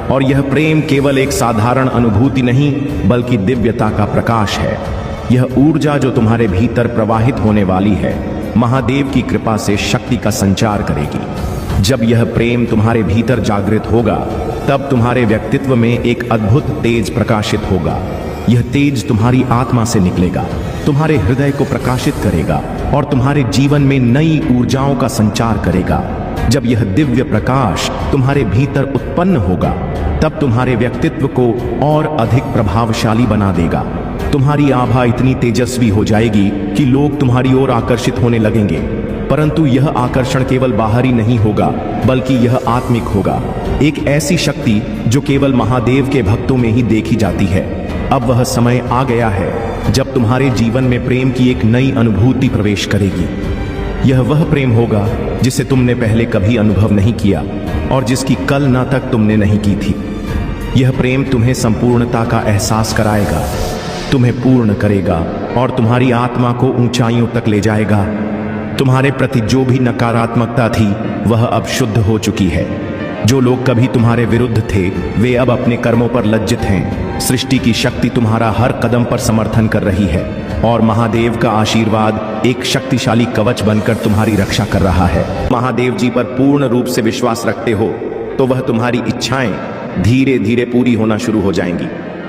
और यह प्रेम केवल एक साधारण अनुभूति नहीं, बल्कि दिव्यता का प्रकाश है। यह ऊर्जा जो तुम्हारे भीतर प्रवाहित होने वाली है, महादेव की कृपा से शक्ति का संचार करेगी। जब यह प्रेम तुम्हारे भीतर जागृत होगा, तब तुम्हारे व्यक्तित्व में एक अद्भुत तेज प्रकाशित होगा। यह तेज तुम्हारी आत्मा से निकलेगा, तुम्हारे हृदय को प्रकाशित करेगा और तुम्हारे जीवन में नई ऊर्जाओं का संचार करेगा। जब यह दिव्य प्रकाश तुम्हारे भीतर उत्पन्न होगा, तब तुम्हारे व्यक्तित्व को और अधिक प्रभावशाली बना देगा। तुम्हारी आभा इतनी तेजस्वी हो जाएगी कि लोग तुम्हारी ओर आकर्षित होने लगेंगे। परंतु यह आकर्षण केवल बाहरी नहीं होगा, बल्कि यह आत्मिक होगा। एक ऐसी शक्ति जो केवल महादेव के भक्तों में ही देखी जाती है। अब वह समय आ गया है जब तुम्हारे जीवन में प्रेम की एक नई अनुभूति प्रवेश करेगी। यह वह प्रेम होगा जिसे तुमने पहले कभी अनुभव नहीं किया और जिसकी कल्पना तक तुमने नहीं की थी। यह प्रेम तुम्हें संपूर्णता का एहसास कराएगा, तुम्हें पूर्ण करेगा और तुम्हारी आत्मा को ऊंचाइयों तक ले जाएगा। तुम्हारे प्रति जो भी नकारात्मकता थी, वह अब शुद्ध हो चुकी है। जो लोग कभी तुम्हारे विरुद्ध थे, वे अब अपने कर्मों पर लज्जित हैं। सृष्टि की शक्ति तुम्हारा हर कदम पर समर्थन कर रही है और महादेव का आशीर्वाद एक शक्तिशाली कवच बनकर तुम्हारी रक्षा कर रहा है। महादेव जी पर पूर्ण रूप से विश्वास रखते हो तो वह तुम्हारी इच्छाएं धीरे धीरे पूरी होना शुरू हो जाएंगी।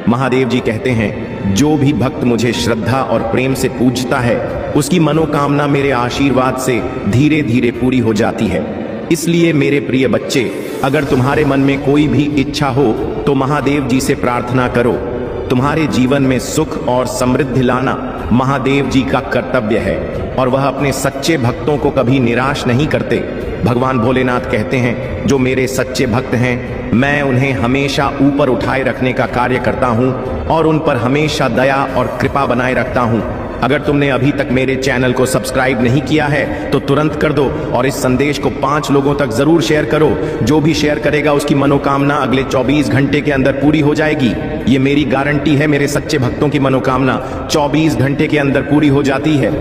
महादेव जी कहते हैं, जो भी भक्त मुझे श्रद्धा और प्रेम से पूजता है, उसकी मनोकामना मेरे आशीर्वाद से धीरे धीरे पूरी हो जाती है। इसलिए मेरे प्रिय बच्चे, अगर तुम्हारे मन में कोई भी इच्छा हो तो महादेव जी से प्रार्थना करो। तुम्हारे जीवन में सुख और समृद्धि लाना महादेव जी का कर्तव्य है और वह अपने सच्चे भक्तों को कभी निराश नहीं करते। भगवान भोलेनाथ कहते हैं, जो मेरे सच्चे भक्त हैं, मैं उन्हें हमेशा ऊपर उठाए रखने का कार्य करता हूं और उन पर हमेशा दया और कृपा बनाए रखता हूं। अगर तुमने अभी तक मेरे चैनल को सब्सक्राइब नहीं किया है तो तुरंत कर दो और इस संदेश को 5 लोगों तक जरूर शेयर करो। जो भी शेयर करेगा उसकी मनोकामना अगले 24 घंटे के अंदर पूरी हो जाएगी। ये मेरी गारंटी है। मेरे सच्चे भक्तों की मनोकामना 24 घंटे के अंदर पूरी हो जाती है।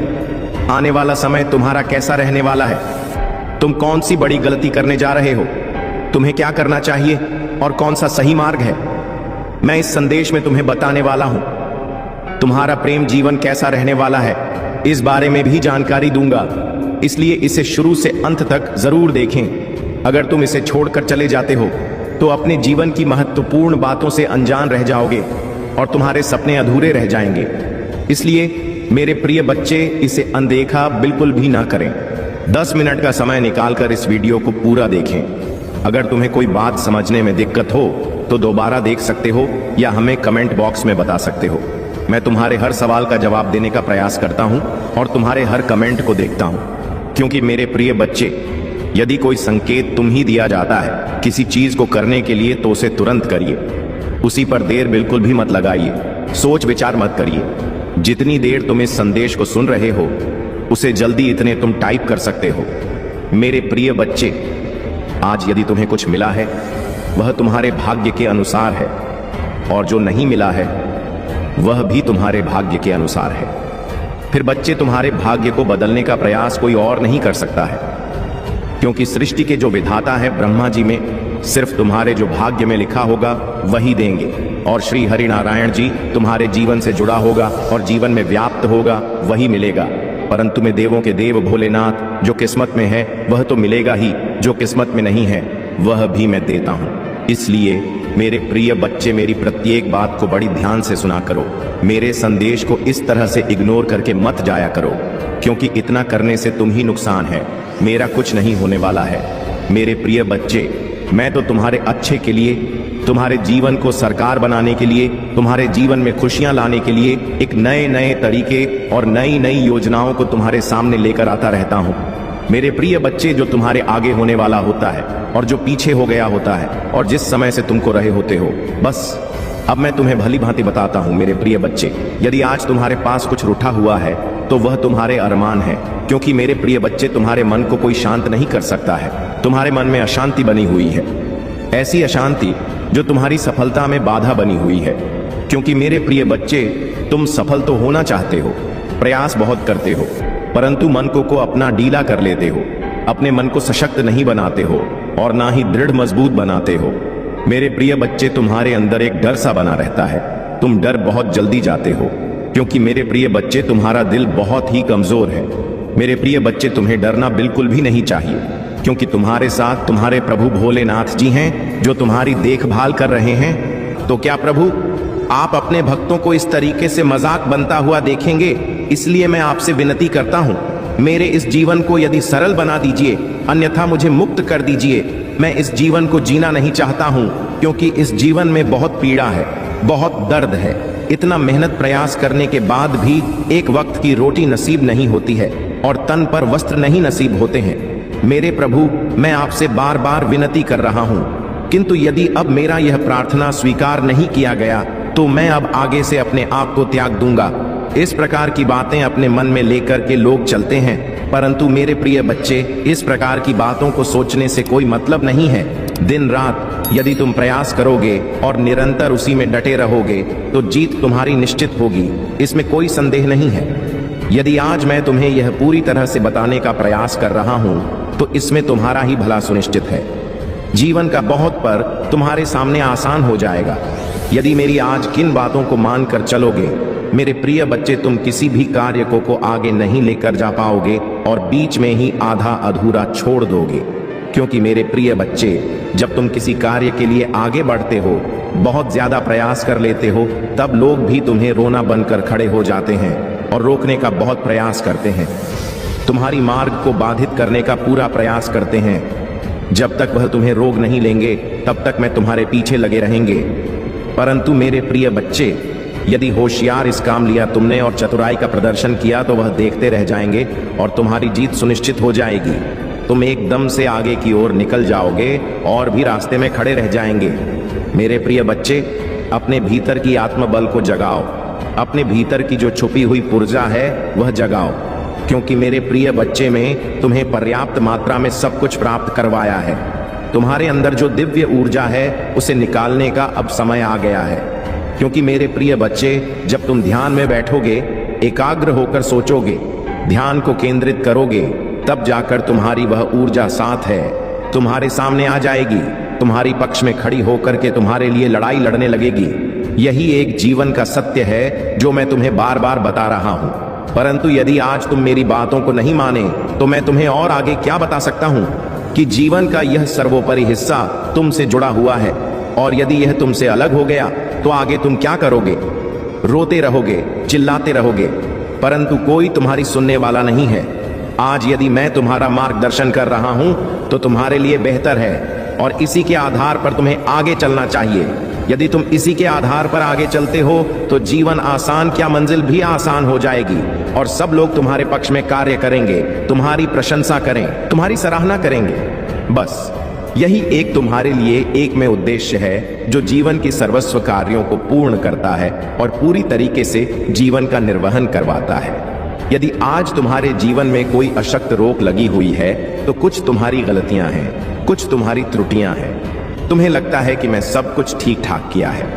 आने वाला समय तुम्हारा कैसा रहने वाला है? तुम कौन सी बड़ी गलती करने जा रहे हो? तुम्हें क्या करना चाहिए और कौन सा सही मार्ग है? मैं इस संदेश में तुम्हें बताने वाला हूं। तुम्हारा प्रेम जीवन कैसा रहने वाला है, इस बारे में भी जानकारी दूंगा। इसलिए इसे शुरू से अंत तक जरूर देखें। अगर तुम इसे छोड़कर चले जाते हो तो अपने जीवन की महत्वपूर्ण बातों से अनजान रह जाओगे और तुम्हारे सपने अधूरे रह जाएंगे। इसलिए मेरे प्रिय बच्चे, इसे अनदेखा बिल्कुल भी ना करें। 10 मिनट का समय निकालकर इस वीडियो को पूरा देखें। अगर तुम्हें कोई बात समझने में दिक्कत हो तो दोबारा देख सकते हो या हमें कमेंट बॉक्स में बता सकते हो। मैं तुम्हारे हर सवाल का जवाब देने का प्रयास करता हूं और तुम्हारे हर कमेंट को देखता हूं, क्योंकि मेरे प्रिय बच्चे, यदि कोई संकेत तुम ही दिया जाता है किसी चीज को करने के लिए तो उसे तुरंत करिए। उसी पर देर बिल्कुल भी मत लगाइए, सोच विचार मत करिए। जितनी देर तुम इस संदेश को सुन रहे हो, उसे जल्दी इतने तुम टाइप कर सकते हो। मेरे प्रिय बच्चे, आज यदि तुम्हें कुछ मिला है वह तुम्हारे भाग्य के अनुसार है और जो नहीं मिला है वह भी तुम्हारे भाग्य के अनुसार है। फिर बच्चे, तुम्हारे भाग्य को बदलने का प्रयास कोई और नहीं कर सकता है, क्योंकि सृष्टि के जो विधाता है ब्रह्मा जी में सिर्फ तुम्हारे जो भाग्य में लिखा होगा वही देंगे और श्री हरि नारायण जी तुम्हारे जीवन से जुड़ा होगा और जीवन में व्याप्त होगा वही मिलेगा। परंतु मैं देवों के देव भोलेनाथ, जो किस्मत में है वह तो मिलेगा ही, जो किस्मत में नहीं है वह भी मैं देता हूं। इसलिए मेरे प्रिय बच्चे, मेरी प्रत्येक बात को बड़ी ध्यान से सुना करो। मेरे संदेश को इस तरह से इग्नोर करके मत जाया करो, क्योंकि इतना करने से तुम ही नुकसान है, मेरा कुछ नहीं होने वाला है। मेरे प्रिय बच्चे, मैं तो तुम्हारे अच्छे के लिए, तुम्हारे जीवन को सरकार बनाने के लिए, तुम्हारे जीवन में खुशियां लाने के लिए एक नए नए तरीके और नई नई योजनाओं को तुम्हारे सामने लेकर आता रहता हूं। मेरे प्रिय बच्चे, जो तुम्हारे आगे होने वाला होता है और जो पीछे हो गया होता है और जिस समय से तुमको रहे होते हो, बस अब मैं तुम्हें भली भांति बताता हूं। मेरे प्रिय बच्चे, यदि आज तुम्हारे पास कुछ रूठा हुआ है तो वह तुम्हारे अरमान है, क्योंकि मेरे प्रिय बच्चे, तुम्हारे मन को कोई शांत नहीं कर सकता है। तुम्हारे मन में अशांति बनी हुई है, ऐसी अशांति जो तुम्हारी सफलता में बाधा बनी हुई है। क्योंकि मेरे प्रिय बच्चे, तुम सफल तो होना चाहते हो, प्रयास बहुत करते हो, परंतु मन को अपना डीला कर लेते हो, अपने मन को सशक्त नहीं बनाते हो और ना ही दृढ़ मजबूत बनाते हो। मेरे प्रिय बच्चे, तुम्हारे अंदर एक डर सा बना रहता है। तुम डर बहुत जल्दी जाते हो। क्योंकि मेरे प्रिय बच्चे, तुम्हारा दिल बहुत ही कमजोर है। मेरे प्रिय बच्चे, तुम्हें डरना बिल्कुल भी नहीं चाहिए, क्योंकि तुम्हारे साथ तुम्हारे प्रभु भोलेनाथ जी हैं, जो तुम्हारी देखभाल कर रहे हैं। तो क्या प्रभु आप अपने भक्तों को इस तरीके से मजाक बनता हुआ देखेंगे? इसलिए मैं आपसे विनती करता हूं, मेरे इस जीवन को यदि सरल बना दीजिए, अन्यथा मुझे मुक्त कर दीजिए। मैं इस जीवन को जीना नहीं चाहता हूं, क्योंकि इस जीवन में बहुत पीड़ा है, बहुत दर्द है। इतना मेहनत प्रयास करने के बाद भी एक वक्त की रोटी नसीब नहीं होती है और तन पर वस्त्र नहीं नसीब होते हैं। मेरे प्रभु, मैं आपसे बार बार विनती कर रहा हूं, किंतु यदि अब मेरा यह प्रार्थना स्वीकार नहीं किया गया तो मैं अब आगे से अपने आप को त्याग दूंगा। इस प्रकार की बातें अपने मन में लेकर के लोग चलते हैं, परंतु मेरे प्रिय बच्चे, इस प्रकार की बातों को सोचने से कोई मतलब नहीं है। दिन रात यदि तुम प्रयास करोगे और निरंतर उसी में डटे रहोगे तो जीत तुम्हारी निश्चित होगी, इसमें कोई संदेह नहीं है। यदि आज मैं तुम्हें यह पूरी तरह से बताने का प्रयास कर रहा हूं तो इसमें तुम्हारा ही भला सुनिश्चित है। जीवन का बहुत पर तुम्हारे सामने आसान हो जाएगा यदि मेरी आज किन बातों को मानकर चलोगे। मेरे प्रिय बच्चे, तुम किसी भी कार्य को आगे नहीं लेकर जा पाओगे और बीच में ही आधा अधूरा छोड़ दोगे, क्योंकि मेरे प्रिय बच्चे, जब तुम किसी कार्य के लिए आगे बढ़ते हो, बहुत ज्यादा प्रयास कर लेते हो, तब लोग भी तुम्हें रोना बनकर खड़े हो जाते हैं और रोकने का बहुत प्रयास करते हैं। तुम्हारी मार्ग को बाधित करने का पूरा प्रयास करते हैं। जब तक वह तुम्हें रोक नहीं लेंगे तब तक मैं तुम्हारे पीछे लगे रहेंगे। परंतु मेरे प्रिय बच्चे, यदि होशियार इस काम लिया तुमने और चतुराई का प्रदर्शन किया तो वह देखते रह जाएंगे और तुम्हारी जीत सुनिश्चित हो जाएगी। तुम एकदम से आगे की ओर निकल जाओगे और भी रास्ते में खड़े रह जाएंगे। मेरे प्रिय बच्चे, अपने भीतर की आत्मबल को जगाओ, अपने भीतर की जो छुपी हुई ऊर्जा है वह जगाओ, क्योंकि मेरे प्रिय बच्चे, में तुम्हें पर्याप्त मात्रा में सब कुछ प्राप्त करवाया है। तुम्हारे अंदर जो दिव्य ऊर्जा है उसे निकालने का अब समय आ गया है, क्योंकि मेरे प्रिय बच्चे, जब तुम ध्यान में बैठोगे, एकाग्र होकर सोचोगे, ध्यान को केंद्रित करोगे, तब जाकर तुम्हारी वह ऊर्जा साथ है तुम्हारे सामने आ जाएगी, तुम्हारी पक्ष में खड़ी होकर के तुम्हारे लिए लड़ाई लड़ने लगेगी। यही एक जीवन का सत्य है जो मैं तुम्हें बार बार बता रहा हूं। परंतु यदि आज तुम मेरी बातों को नहीं माने तो मैं तुम्हें और आगे क्या बता सकता हूं कि जीवन का यह सर्वोपरि हिस्सा तुमसे जुड़ा हुआ है, और यदि यह तुमसे अलग हो गया तो आगे तुम क्या करोगे? रोते रहोगे, चिल्लाते रहोगे, परंतु कोई तुम्हारी सुनने वाला नहीं है। आज यदि मैं तुम्हारा मार्गदर्शन कर रहा हूं तो तुम्हारे लिए बेहतर है और इसी के आधार पर तुम्हें आगे चलना चाहिए। यदि तुम इसी के आधार पर आगे चलते हो तो जीवन आसान क्या, मंजिल भी आसान हो जाएगी और सब लोग तुम्हारे पक्ष में कार्य करेंगे, तुम्हारी प्रशंसा करें, तुम्हारी सराहना करेंगे। बस यही एक तुम्हारे लिए एक में उद्देश्य है जो जीवन की सर्वस्व कार्यों को पूर्ण करता है और पूरी तरीके से जीवन का निर्वहन करवाता है। यदि आज तुम्हारे जीवन में कोई अशक्त रोक लगी हुई है तो कुछ तुम्हारी गलतियां हैं, कुछ तुम्हारी त्रुटियां हैं। तुम्हें लगता है कि मैं सब कुछ ठीक ठाक किया है,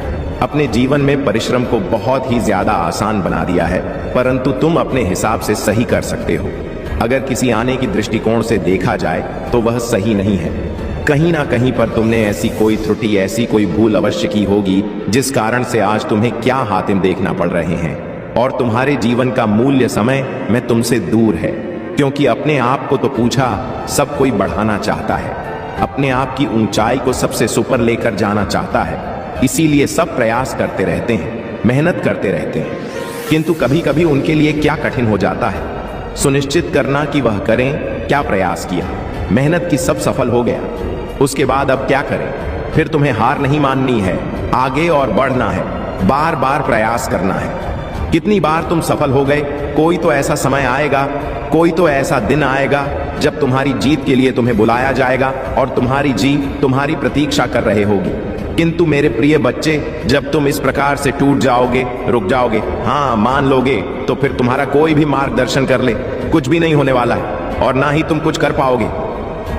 अपने जीवन में परिश्रम को बहुत ही ज्यादा आसान बना दिया है, परंतु तुम अपने हिसाब से सही कर सकते हो। अगर किसी आने की दृष्टिकोण से देखा जाए तो वह सही नहीं है। कहीं ना कहीं पर तुमने ऐसी कोई त्रुटि, ऐसी कोई भूल अवश्य की होगी जिस कारण से आज तुम्हें क्या हातिम देखना पड़ रहे हैं, और तुम्हारे जीवन का मूल्य समय में तुमसे दूर है, क्योंकि अपने आप को तो पूछा, सब कोई बढ़ाना चाहता है, अपने आप की ऊंचाई को सबसे ऊपर लेकर जाना चाहता है, इसीलिए सब प्रयास करते रहते हैं, मेहनत करते रहते हैं, किंतु कभी कभी उनके लिए क्या कठिन हो जाता है सुनिश्चित करना कि वह करें क्या प्रयास किया, मेहनत की सब सफल हो गया, उसके बाद अब क्या करें? फिर तुम्हें हार नहीं माननी है, आगे और बढ़ना है, बार बार प्रयास करना है। कितनी बार तुम सफल हो गए, कोई तो ऐसा समय आएगा, कोई तो ऐसा दिन आएगा जब तुम्हारी जीत के लिए तुम्हें बुलाया जाएगा और तुम्हारी जीत तुम्हारी प्रतीक्षा कर रहे होगी। किंतु मेरे प्रिय बच्चे, जब तुम इस प्रकार से टूट जाओगे, रुक जाओगे, हाँ मान लोगे, तो फिर तुम्हारा कोई भी मार्गदर्शन कर ले, कुछ भी नहीं होने वाला है और ना ही तुम कुछ कर पाओगे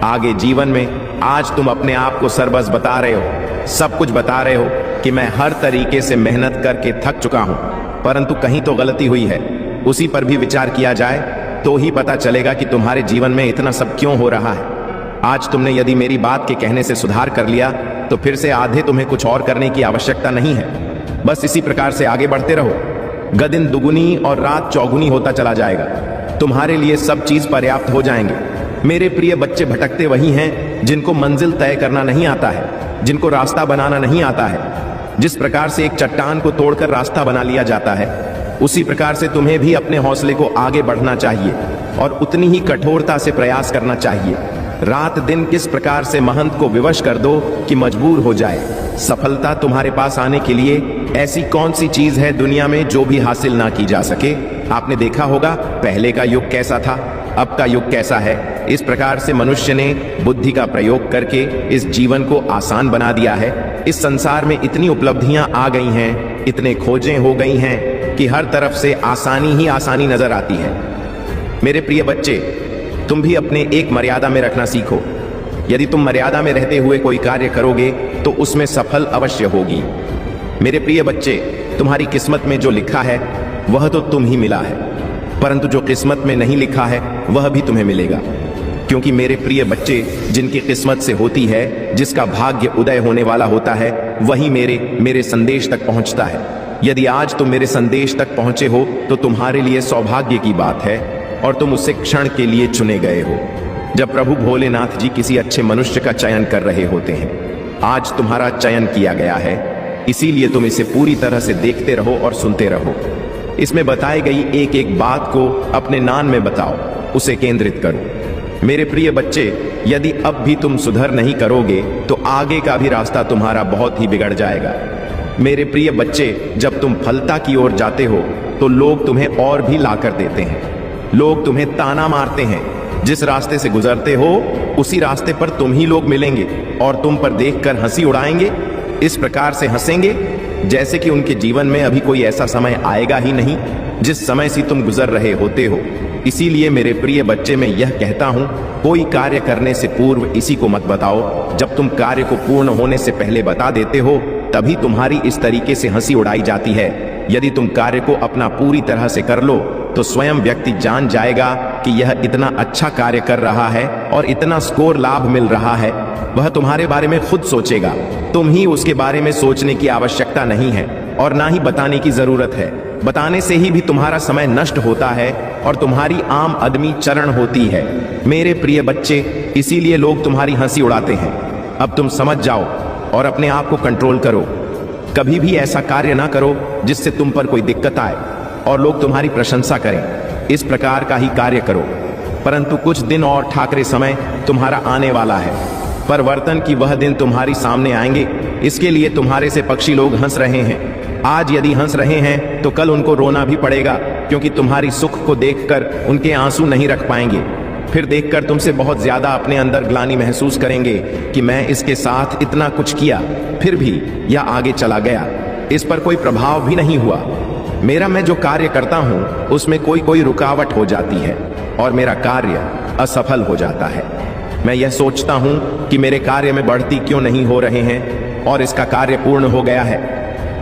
आगे जीवन में। आज तुम अपने आप को सरबस बता रहे हो, सब कुछ बता रहे हो कि मैं हर तरीके से मेहनत करके थक चुका हूं, परंतु कहीं तो गलती हुई है, उसी पर भी विचार किया जाए तो ही पता चलेगा कि तुम्हारे जीवन में इतना सब क्यों हो रहा है। आज तुमने यदि मेरी बात के कहने से सुधार कर लिया तो फिर से आधे तुम्हें कुछ और करने की आवश्यकता नहीं है, बस इसी प्रकार से आगे बढ़ते रहो। गदिन दुगुनी और रात चौगुनी होता चला जाएगा। तुम्हारे लिए सब चीज पर्याप्त हो जाएंगे। मेरे प्रिय बच्चे, भटकते वही हैं जिनको मंजिल तय करना नहीं आता है, जिनको रास्ता बनाना नहीं आता है। जिस प्रकार से एक चट्टान को तोड़कर रास्ता बना लिया जाता है, उसी प्रकार से तुम्हें भी अपने हौसले को आगे बढ़ना चाहिए और उतनी ही कठोरता से प्रयास करना चाहिए। रात दिन किस प्रकार से महंत को विवश कर दो कि मजबूर हो जाए। सफलता तुम्हारे पास आने के लिए ऐसी कौन सी चीज है दुनिया में जो भी हासिल ना की जा सके। आपने देखा होगा पहले का युग कैसा था, अब का युग कैसा है। इस प्रकार से मनुष्य ने बुद्धि का प्रयोग करके इस जीवन को आसान बना दिया है। इस संसार में इतनी उपलब्धियां आ गई हैं, इतने खोजें हो गई हैं कि हर तरफ से आसानी ही आसानी नजर आती है। मेरे प्रिय बच्चे, तुम भी अपने एक मर्यादा में रखना सीखो। यदि तुम मर्यादा में रहते हुए कोई कार्य करोगे तो उसमें सफल अवश्य होगी। मेरे प्रिय बच्चे, तुम्हारी किस्मत में जो लिखा है वह तो तुम ही मिला है, परंतु जो किस्मत में नहीं लिखा है वह भी तुम्हें मिलेगा। क्योंकि मेरे प्रिय बच्चे, जिनकी किस्मत से होती है, जिसका भाग्य उदय होने वाला होता है, वही मेरे संदेश तक पहुंचता है। यदि आज तुम मेरे संदेश तक पहुंचे हो तो तुम्हारे लिए सौभाग्य की बात है और तुम उसे क्षण के लिए चुने गए हो, जब प्रभु भोलेनाथ जी किसी अच्छे मनुष्य का चयन कर रहे होते हैं। आज तुम्हारा चयन किया गया है, इसीलिए तुम इसे पूरी तरह से देखते रहो और सुनते रहो। इसमें बताई गई एक एक बात को अपने नान में बताओ, उसे केंद्रित करो। मेरे प्रिय बच्चे, यदि अब भी तुम सुधर नहीं करोगे तो आगे का भी रास्ता तुम्हारा बहुत ही बिगड़ जाएगा। मेरे प्रिय बच्चे, जब तुम फलता की ओर जाते हो तो लोग तुम्हें और भी लाकर देते हैं। लोग तुम्हें ताना मारते हैं। जिस रास्ते से गुजरते हो उसी रास्ते पर तुम ही लोग मिलेंगे और तुम पर देखकर हंसी उड़ाएंगे। इस प्रकार से हंसेंगे जैसे कि उनके जीवन में अभी कोई ऐसा समय आएगा ही नहीं जिस समय से तुम गुजर रहे होते हो। इसीलिए मेरे प्रिय बच्चे, मैं यह कहता हूं, कोई कार्य करने से पूर्व इसी को मत बताओ। जब तुम कार्य को पूर्ण होने से पहले बता देते हो तभी तुम्हारी इस तरीके से हंसी उड़ाई जाती है। यदि तुम कार्य को अपना पूरी तरह से कर लो तो स्वयं व्यक्ति जान जाएगा कि यह इतना अच्छा कार्य कर रहा है और इतना स्कोर लाभ मिल रहा है। वह तुम्हारे बारे में खुद सोचेगा। तुम ही उसके बारे में सोचने की आवश्यकता नहीं है और ना ही बताने की जरूरत है। बताने से ही भी तुम्हारा समय नष्ट होता है और तुम्हारी आम आदमी चरण होती है। मेरे प्रिय बच्चे, इसीलिए लोग तुम्हारी हंसी उड़ाते हैं। अब तुम समझ जाओ और अपने आप को कंट्रोल करो। कभी भी ऐसा कार्य ना करो जिससे तुम पर कोई दिक्कत आए और लोग तुम्हारी प्रशंसा करें। इस प्रकार का ही कार्य करो। परंतु कुछ दिन और ठाकरे समय तुम्हारा आने वाला है। परिवर्तन की वह दिन तुम्हारी सामने आएंगे। इसके लिए तुम्हारे से पक्षी लोग हंस रहे हैं। आज यदि हंस रहे हैं तो कल उनको रोना भी पड़ेगा, क्योंकि तुम्हारी सुख को देखकर उनके आंसू नहीं रख पाएंगे। फिर देखकर तुमसे बहुत ज्यादा अपने अंदर ग्लानि महसूस करेंगे कि मैं इसके साथ इतना कुछ किया, फिर भी यह आगे चला गया, इस पर कोई प्रभाव भी नहीं हुआ। मेरा मैं जो कार्य करता हूं उसमें कोई रुकावट हो जाती है और मेरा कार्य असफल हो जाता है। मैं यह सोचता हूं कि मेरे कार्य में बढ़ती क्यों नहीं हो रहे हैं और इसका कार्य पूर्ण हो गया है,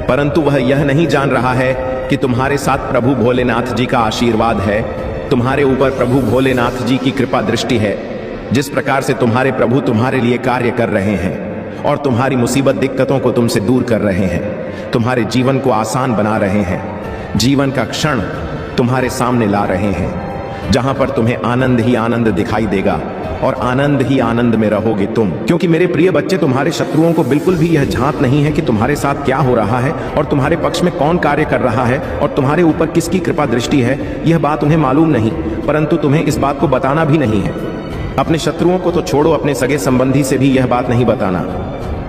परंतु वह यह नहीं जान रहा है कि तुम्हारे साथ प्रभु भोलेनाथ जी का आशीर्वाद है। तुम्हारे ऊपर प्रभु भोलेनाथ जी की कृपा दृष्टि है। जिस प्रकार से तुम्हारे प्रभु तुम्हारे लिए कार्य कर रहे हैं और तुम्हारी मुसीबत दिक्कतों को तुमसे दूर कर रहे हैं, तुम्हारे जीवन को आसान बना रहे हैं, जीवन का क्षण तुम्हारे सामने ला रहे हैं, जहां पर तुम्हें आनंद ही आनंद दिखाई देगा और आनंद ही आनंद में रहोगे तुम। क्योंकि मेरे प्रिय बच्चे, तुम्हारे शत्रुओं को बिल्कुल भी यह झांक नहीं है कि तुम्हारे साथ क्या हो रहा है और तुम्हारे पक्ष में कौन कार्य कर रहा है और तुम्हारे ऊपर किसकी कृपा दृष्टि है। यह बात उन्हें मालूम नहीं, परंतु तुम्हें इस बात को बताना भी नहीं है। अपने शत्रुओं को तो छोड़ो, अपने सगे संबंधी से भी यह बात नहीं बताना,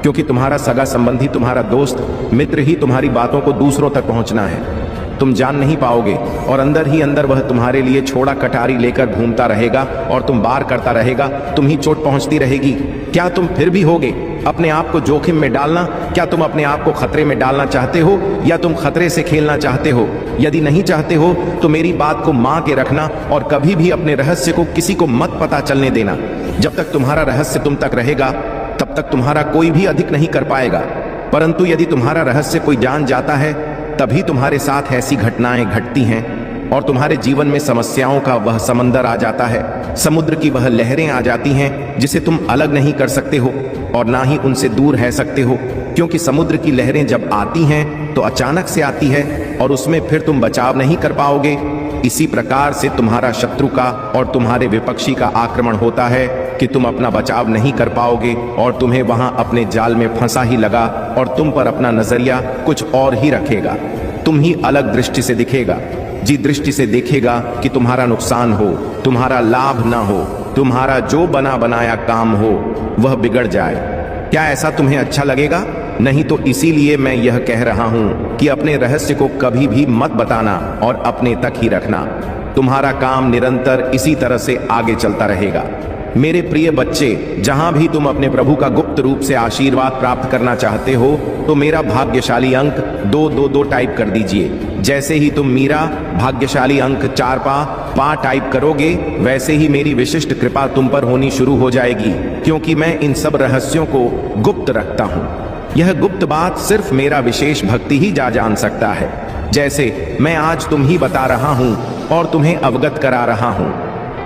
क्योंकि तुम्हारा सगा संबंधी, तुम्हारा दोस्त मित्र ही तुम्हारी बातों को दूसरों तक पहुंचना है। तुम जान नहीं पाओगे और अंदर ही अंदर वह तुम्हारे लिए छोड़ा कटारी लेकर घूमता रहेगा और तुम बार करता रहेगा, तुम ही चोट पहुंचती रहेगी। क्या तुम फिर भी होगे अपने आप को जोखिम में डालना? क्या तुम अपने आप को खतरे में डालना चाहते हो या तुम खतरे से खेलना चाहते हो? यदि नहीं चाहते हो तो मेरी बात को मान के रखना और कभी भी अपने रहस्य को किसी को मत पता चलने देना। जब तक तुम्हारा रहस्य तुम तक रहेगा तब तक तुम्हारा कोई भी अधिक नहीं कर पाएगा, परंतु यदि तुम्हारा रहस्य कोई जान जाता है तभी तुम्हारे साथ ऐसी घटनाएं घटती हैं और तुम्हारे जीवन में समस्याओं का वह समंदर आ जाता है, समुद्र की वह लहरें आ जाती हैं जिसे तुम अलग नहीं कर सकते हो और ना ही उनसे दूर रह सकते हो। क्योंकि समुद्र की लहरें जब आती हैं तो अचानक से आती है और उसमें फिर तुम बचाव नहीं कर पाओगे। इसी प्रकार से तुम्हारा शत्रु का और तुम्हारे विपक्षी का आक्रमण होता है कि तुम अपना बचाव नहीं कर पाओगे और तुम्हें वहां अपने जाल में फंसा ही लगा और तुम पर अपना नजरिया कुछ और ही रखेगा। तुम ही अलग दृष्टि से दिखेगा, जी दृष्टि से देखेगा कि तुम्हारा नुकसान हो, तुम्हारा लाभ ना हो, तुम्हारा जो बना बनाया काम हो वह बिगड़ जाए। क्या ऐसा तुम्हें अच्छा लगेगा? नहीं तो इसीलिए मैं यह कह रहा हूं कि अपने रहस्य को कभी भी मत बताना और अपने तक ही रखना। तुम्हारा काम निरंतर इसी तरह से आगे चलता रहेगा। मेरे प्रिय बच्चे, जहां भी तुम अपने प्रभु का गुप्त रूप से आशीर्वाद प्राप्त करना चाहते हो तो मेरा भाग्यशाली अंक 222 टाइप कर दीजिए। जैसे ही तुम मीरा भाग्यशाली अंक 4 पा टाइप करोगे, वैसे ही मेरी विशिष्ट कृपा तुम पर होनी शुरू हो जाएगी, क्योंकि मैं इन सब रहस्यों को गुप्त रखता हूं। यह गुप्त बात सिर्फ मेरा विशेष भक्ति ही जान सकता है। जैसे मैं आज तुम ही बता रहा हूं और तुम्हें अवगत करा रहा हूं।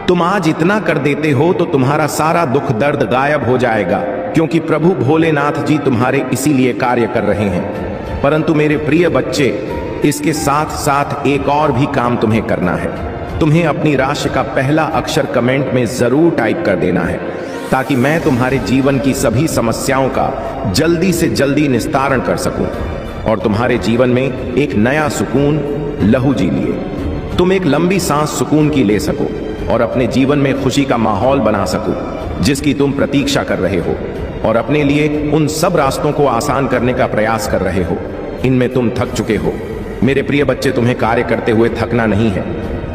तुम आज इतना कर देते हो तो तुम्हारा सारा दुख दर्द गायब हो जाएगा, क्योंकि प्रभु भोलेनाथ जी तुम्हारे इसीलिए कार्य कर रहे हैं। परंतु मेरे प्रिय बच्चे, इसके साथ साथ एक और भी काम तुम्हें करना है। तुम्हें अपनी राशि का पहला अक्षर कमेंट में जरूर टाइप कर देना है, ताकि मैं तुम्हारे जीवन की सभी समस्याओं का जल्दी से जल्दी निस्तारण कर सकूं और तुम्हारे जीवन में एक नया सुकून लहू जी लिए तुम एक लंबी सांस सुकून की ले सको और अपने जीवन में खुशी का माहौल बना सको जिसकी तुम प्रतीक्षा कर रहे हो, और अपने लिए उन सब रास्तों को आसान करने का प्रयास कर रहे हो। इनमें तुम थक चुके हो। मेरे प्रिय बच्चे, तुम्हें कार्य करते हुए थकना नहीं है।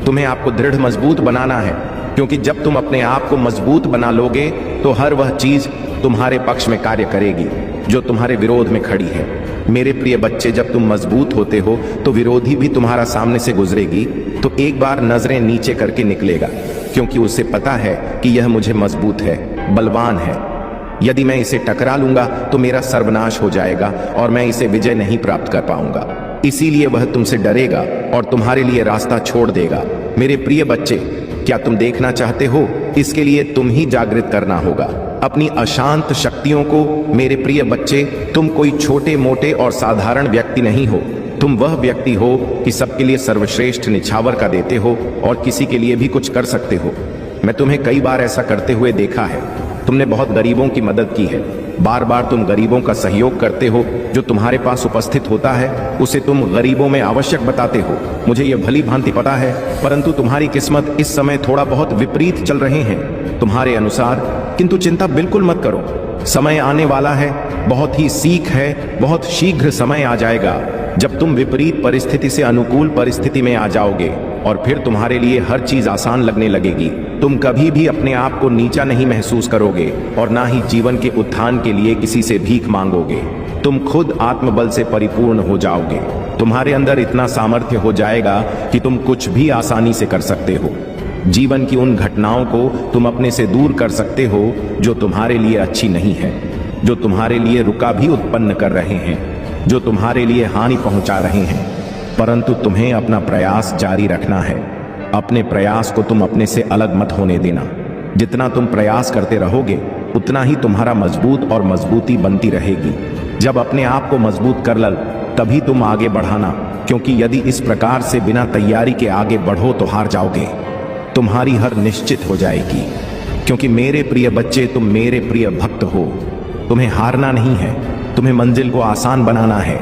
तुम्हें आपको दृढ़ मजबूत बनाना है, क्योंकि जब तुम अपने आप को मजबूत बना लोगे तो हर वह चीज तुम्हारे पक्ष में कार्य करेगी जो तुम्हारे विरोध में खड़ी है। मेरे प्रिय बच्चे, जब तुम मजबूत होते हो तो विरोधी भी तुम्हारा सामने से गुजरेगी तो एक बार नजरें नीचे करके निकलेगा, क्योंकि उसे पता है कि यह मुझे मजबूत है, बलवान है। यदि मैं इसे टकरा लूंगा तो मेरा सर्वनाश हो जाएगा और मैं इसे विजय नहीं प्राप्त कर पाऊंगा। इसीलिए वह तुमसे डरेगा और तुम्हारे लिए रास्ता छोड़ देगा। मेरे प्रिय बच्चे, क्या तुम देखना चाहते हो? इसके लिए तुम ही जागृत करना होगा अपनी अशांत शक्तियों को। मेरे प्रिय बच्चे, तुम कोई छोटे मोटे और साधारण व्यक्ति नहीं हो। तुम वह व्यक्ति हो कि सबके लिए सर्वश्रेष्ठ निछावर का देते हो और किसी के लिए भी कुछ कर सकते हो। मैं तुम्हें कई बार ऐसा करते हुए देखा है। तुमने बहुत गरीबों की मदद की है। बार बार तुम गरीबों का सहयोग करते हो। जो तुम्हारे पास उपस्थित होता है उसे तुम गरीबों में आवश्यक बताते हो। मुझे यह भली भांति पता है, परंतु तुम्हारी किस्मत इस समय थोड़ा बहुत विपरीत चल रहे हैं तुम्हारे अनुसार। किंतु चिंता बिल्कुल मत करो, समय आने वाला है, बहुत ही सीख है, बहुत शीघ्र समय आ जाएगा जब तुम विपरीत परिस्थिति से अनुकूल परिस्थिति में आ जाओगे और फिर तुम्हारे लिए हर चीज आसान लगने लगेगी। तुम कभी भी अपने आप को नीचा नहीं महसूस करोगे और ना ही जीवन के उत्थान के लिए किसी से भीख मांगोगे। तुम खुद आत्मबल से परिपूर्ण हो जाओगे। तुम्हारे अंदर इतना सामर्थ्य हो जाएगा कि तुम कुछ भी आसानी से कर सकते हो। जीवन की उन घटनाओं को तुम अपने से दूर कर सकते हो जो तुम्हारे लिए अच्छी नहीं है, जो तुम्हारे लिए रुका भी उत्पन्न कर रहे हैं, जो तुम्हारे लिए हानि पहुंचा रहे हैं। परंतु तुम्हें अपना प्रयास जारी रखना है। अपने प्रयास को तुम अपने से अलग मत होने देना। जितना तुम प्रयास करते रहोगे उतना ही तुम्हारा मजबूत और मजबूती बनती रहेगी। जब अपने आप को मजबूत कर लो तभी तुम आगे बढ़ाना, क्योंकि यदि इस प्रकार से बिना तैयारी के आगे बढ़ो तो हार जाओगे। तुम्हारी हार निश्चित हो जाएगी, क्योंकि मेरे प्रिय बच्चे, तुम मेरे प्रिय भक्त हो। तुम्हें हारना नहीं है, तुम्हें मंजिल को आसान बनाना है।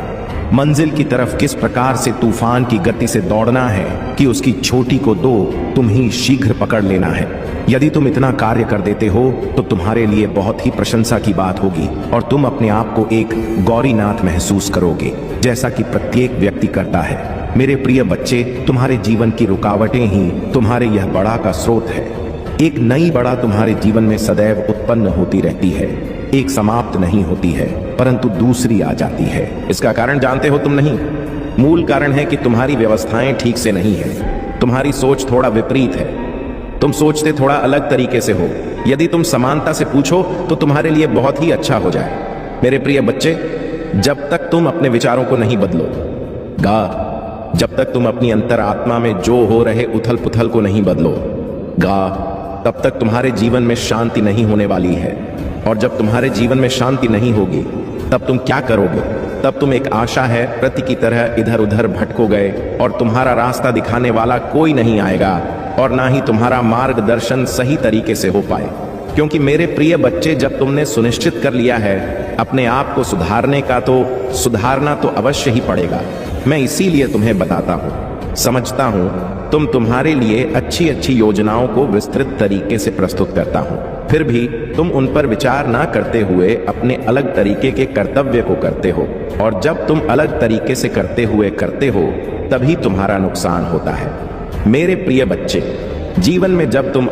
मंजिल की तरफ किस प्रकार से तूफान की गति से दौड़ना है कि उसकी छोटी को दो तुम ही शीघ्र पकड़ लेना है। यदि तुम इतना कार्य कर देते हो तो तुम्हारे लिए बहुत ही प्रशंसा की बात होगी और तुम अपने आप को एक गौरीनाथ महसूस करोगे, जैसा कि प्रत्येक व्यक्ति करता है। मेरे प्रिय बच्चे, तुम्हारे जीवन की रुकावटें ही तुम्हारे यह बड़ा का स्रोत है। एक नई बड़ा तुम्हारे जीवन में सदैव उत्पन्न होती रहती है, एक समाप्त नहीं होती है, परंतु दूसरी आ जाती है। इसका कारण जानते हो तुम नहीं? मूल कारण है कि तुम्हारी व्यवस्थाएं ठीक से नहीं है। तुम्हारी सोच थोड़ा विपरीत है। तुम सोचते थोड़ा अलग तरीके से हो। यदि तुम समानता से पूछो तो तुम्हारे लिए बहुत ही अच्छा हो जाए। मेरे प्रिय बच्चे, जब तक तुम अपने विचारों को नहीं बदलोगा, जब तक तुम अपनी अंतरात्मा में जो हो रहे उथल पुथल को नहीं बदलोगा, तब तक तुम्हारे जीवन में शांति नहीं होने वाली है। और जब तुम्हारे जीवन में शांति नहीं होगी तब तुम क्या करोगे? तब तुम एक आशा है प्रति की तरह इधर उधर भटको गए और तुम्हारा रास्ता दिखाने वाला कोई नहीं आएगा और ना ही तुम्हारा मार्गदर्शन सही तरीके से हो पाए। क्योंकि मेरे प्रिय बच्चे, जब तुमने सुनिश्चित कर लिया है अपने आप को सुधारने का, तो सुधारना तो अवश्य ही पड़ेगा। मैं इसीलिए तुम्हें बताता हूँ। समझता हूँ तुम तुम्हारे लिए अच्छी अच्छी योजनाओं को विस्तृत तरीके से प्रस्तुत करता हूँ, फिर भी तुम उन पर विचार ना करते हुए अपने अलग तरीके के कर्तव्य को करते हो, और जब तुम अलग तरीके से करते हुए करते हो तभी तुम्हारा नुकसान होता है। मेरे प्रिय बच्चे, जीवन में जब तुम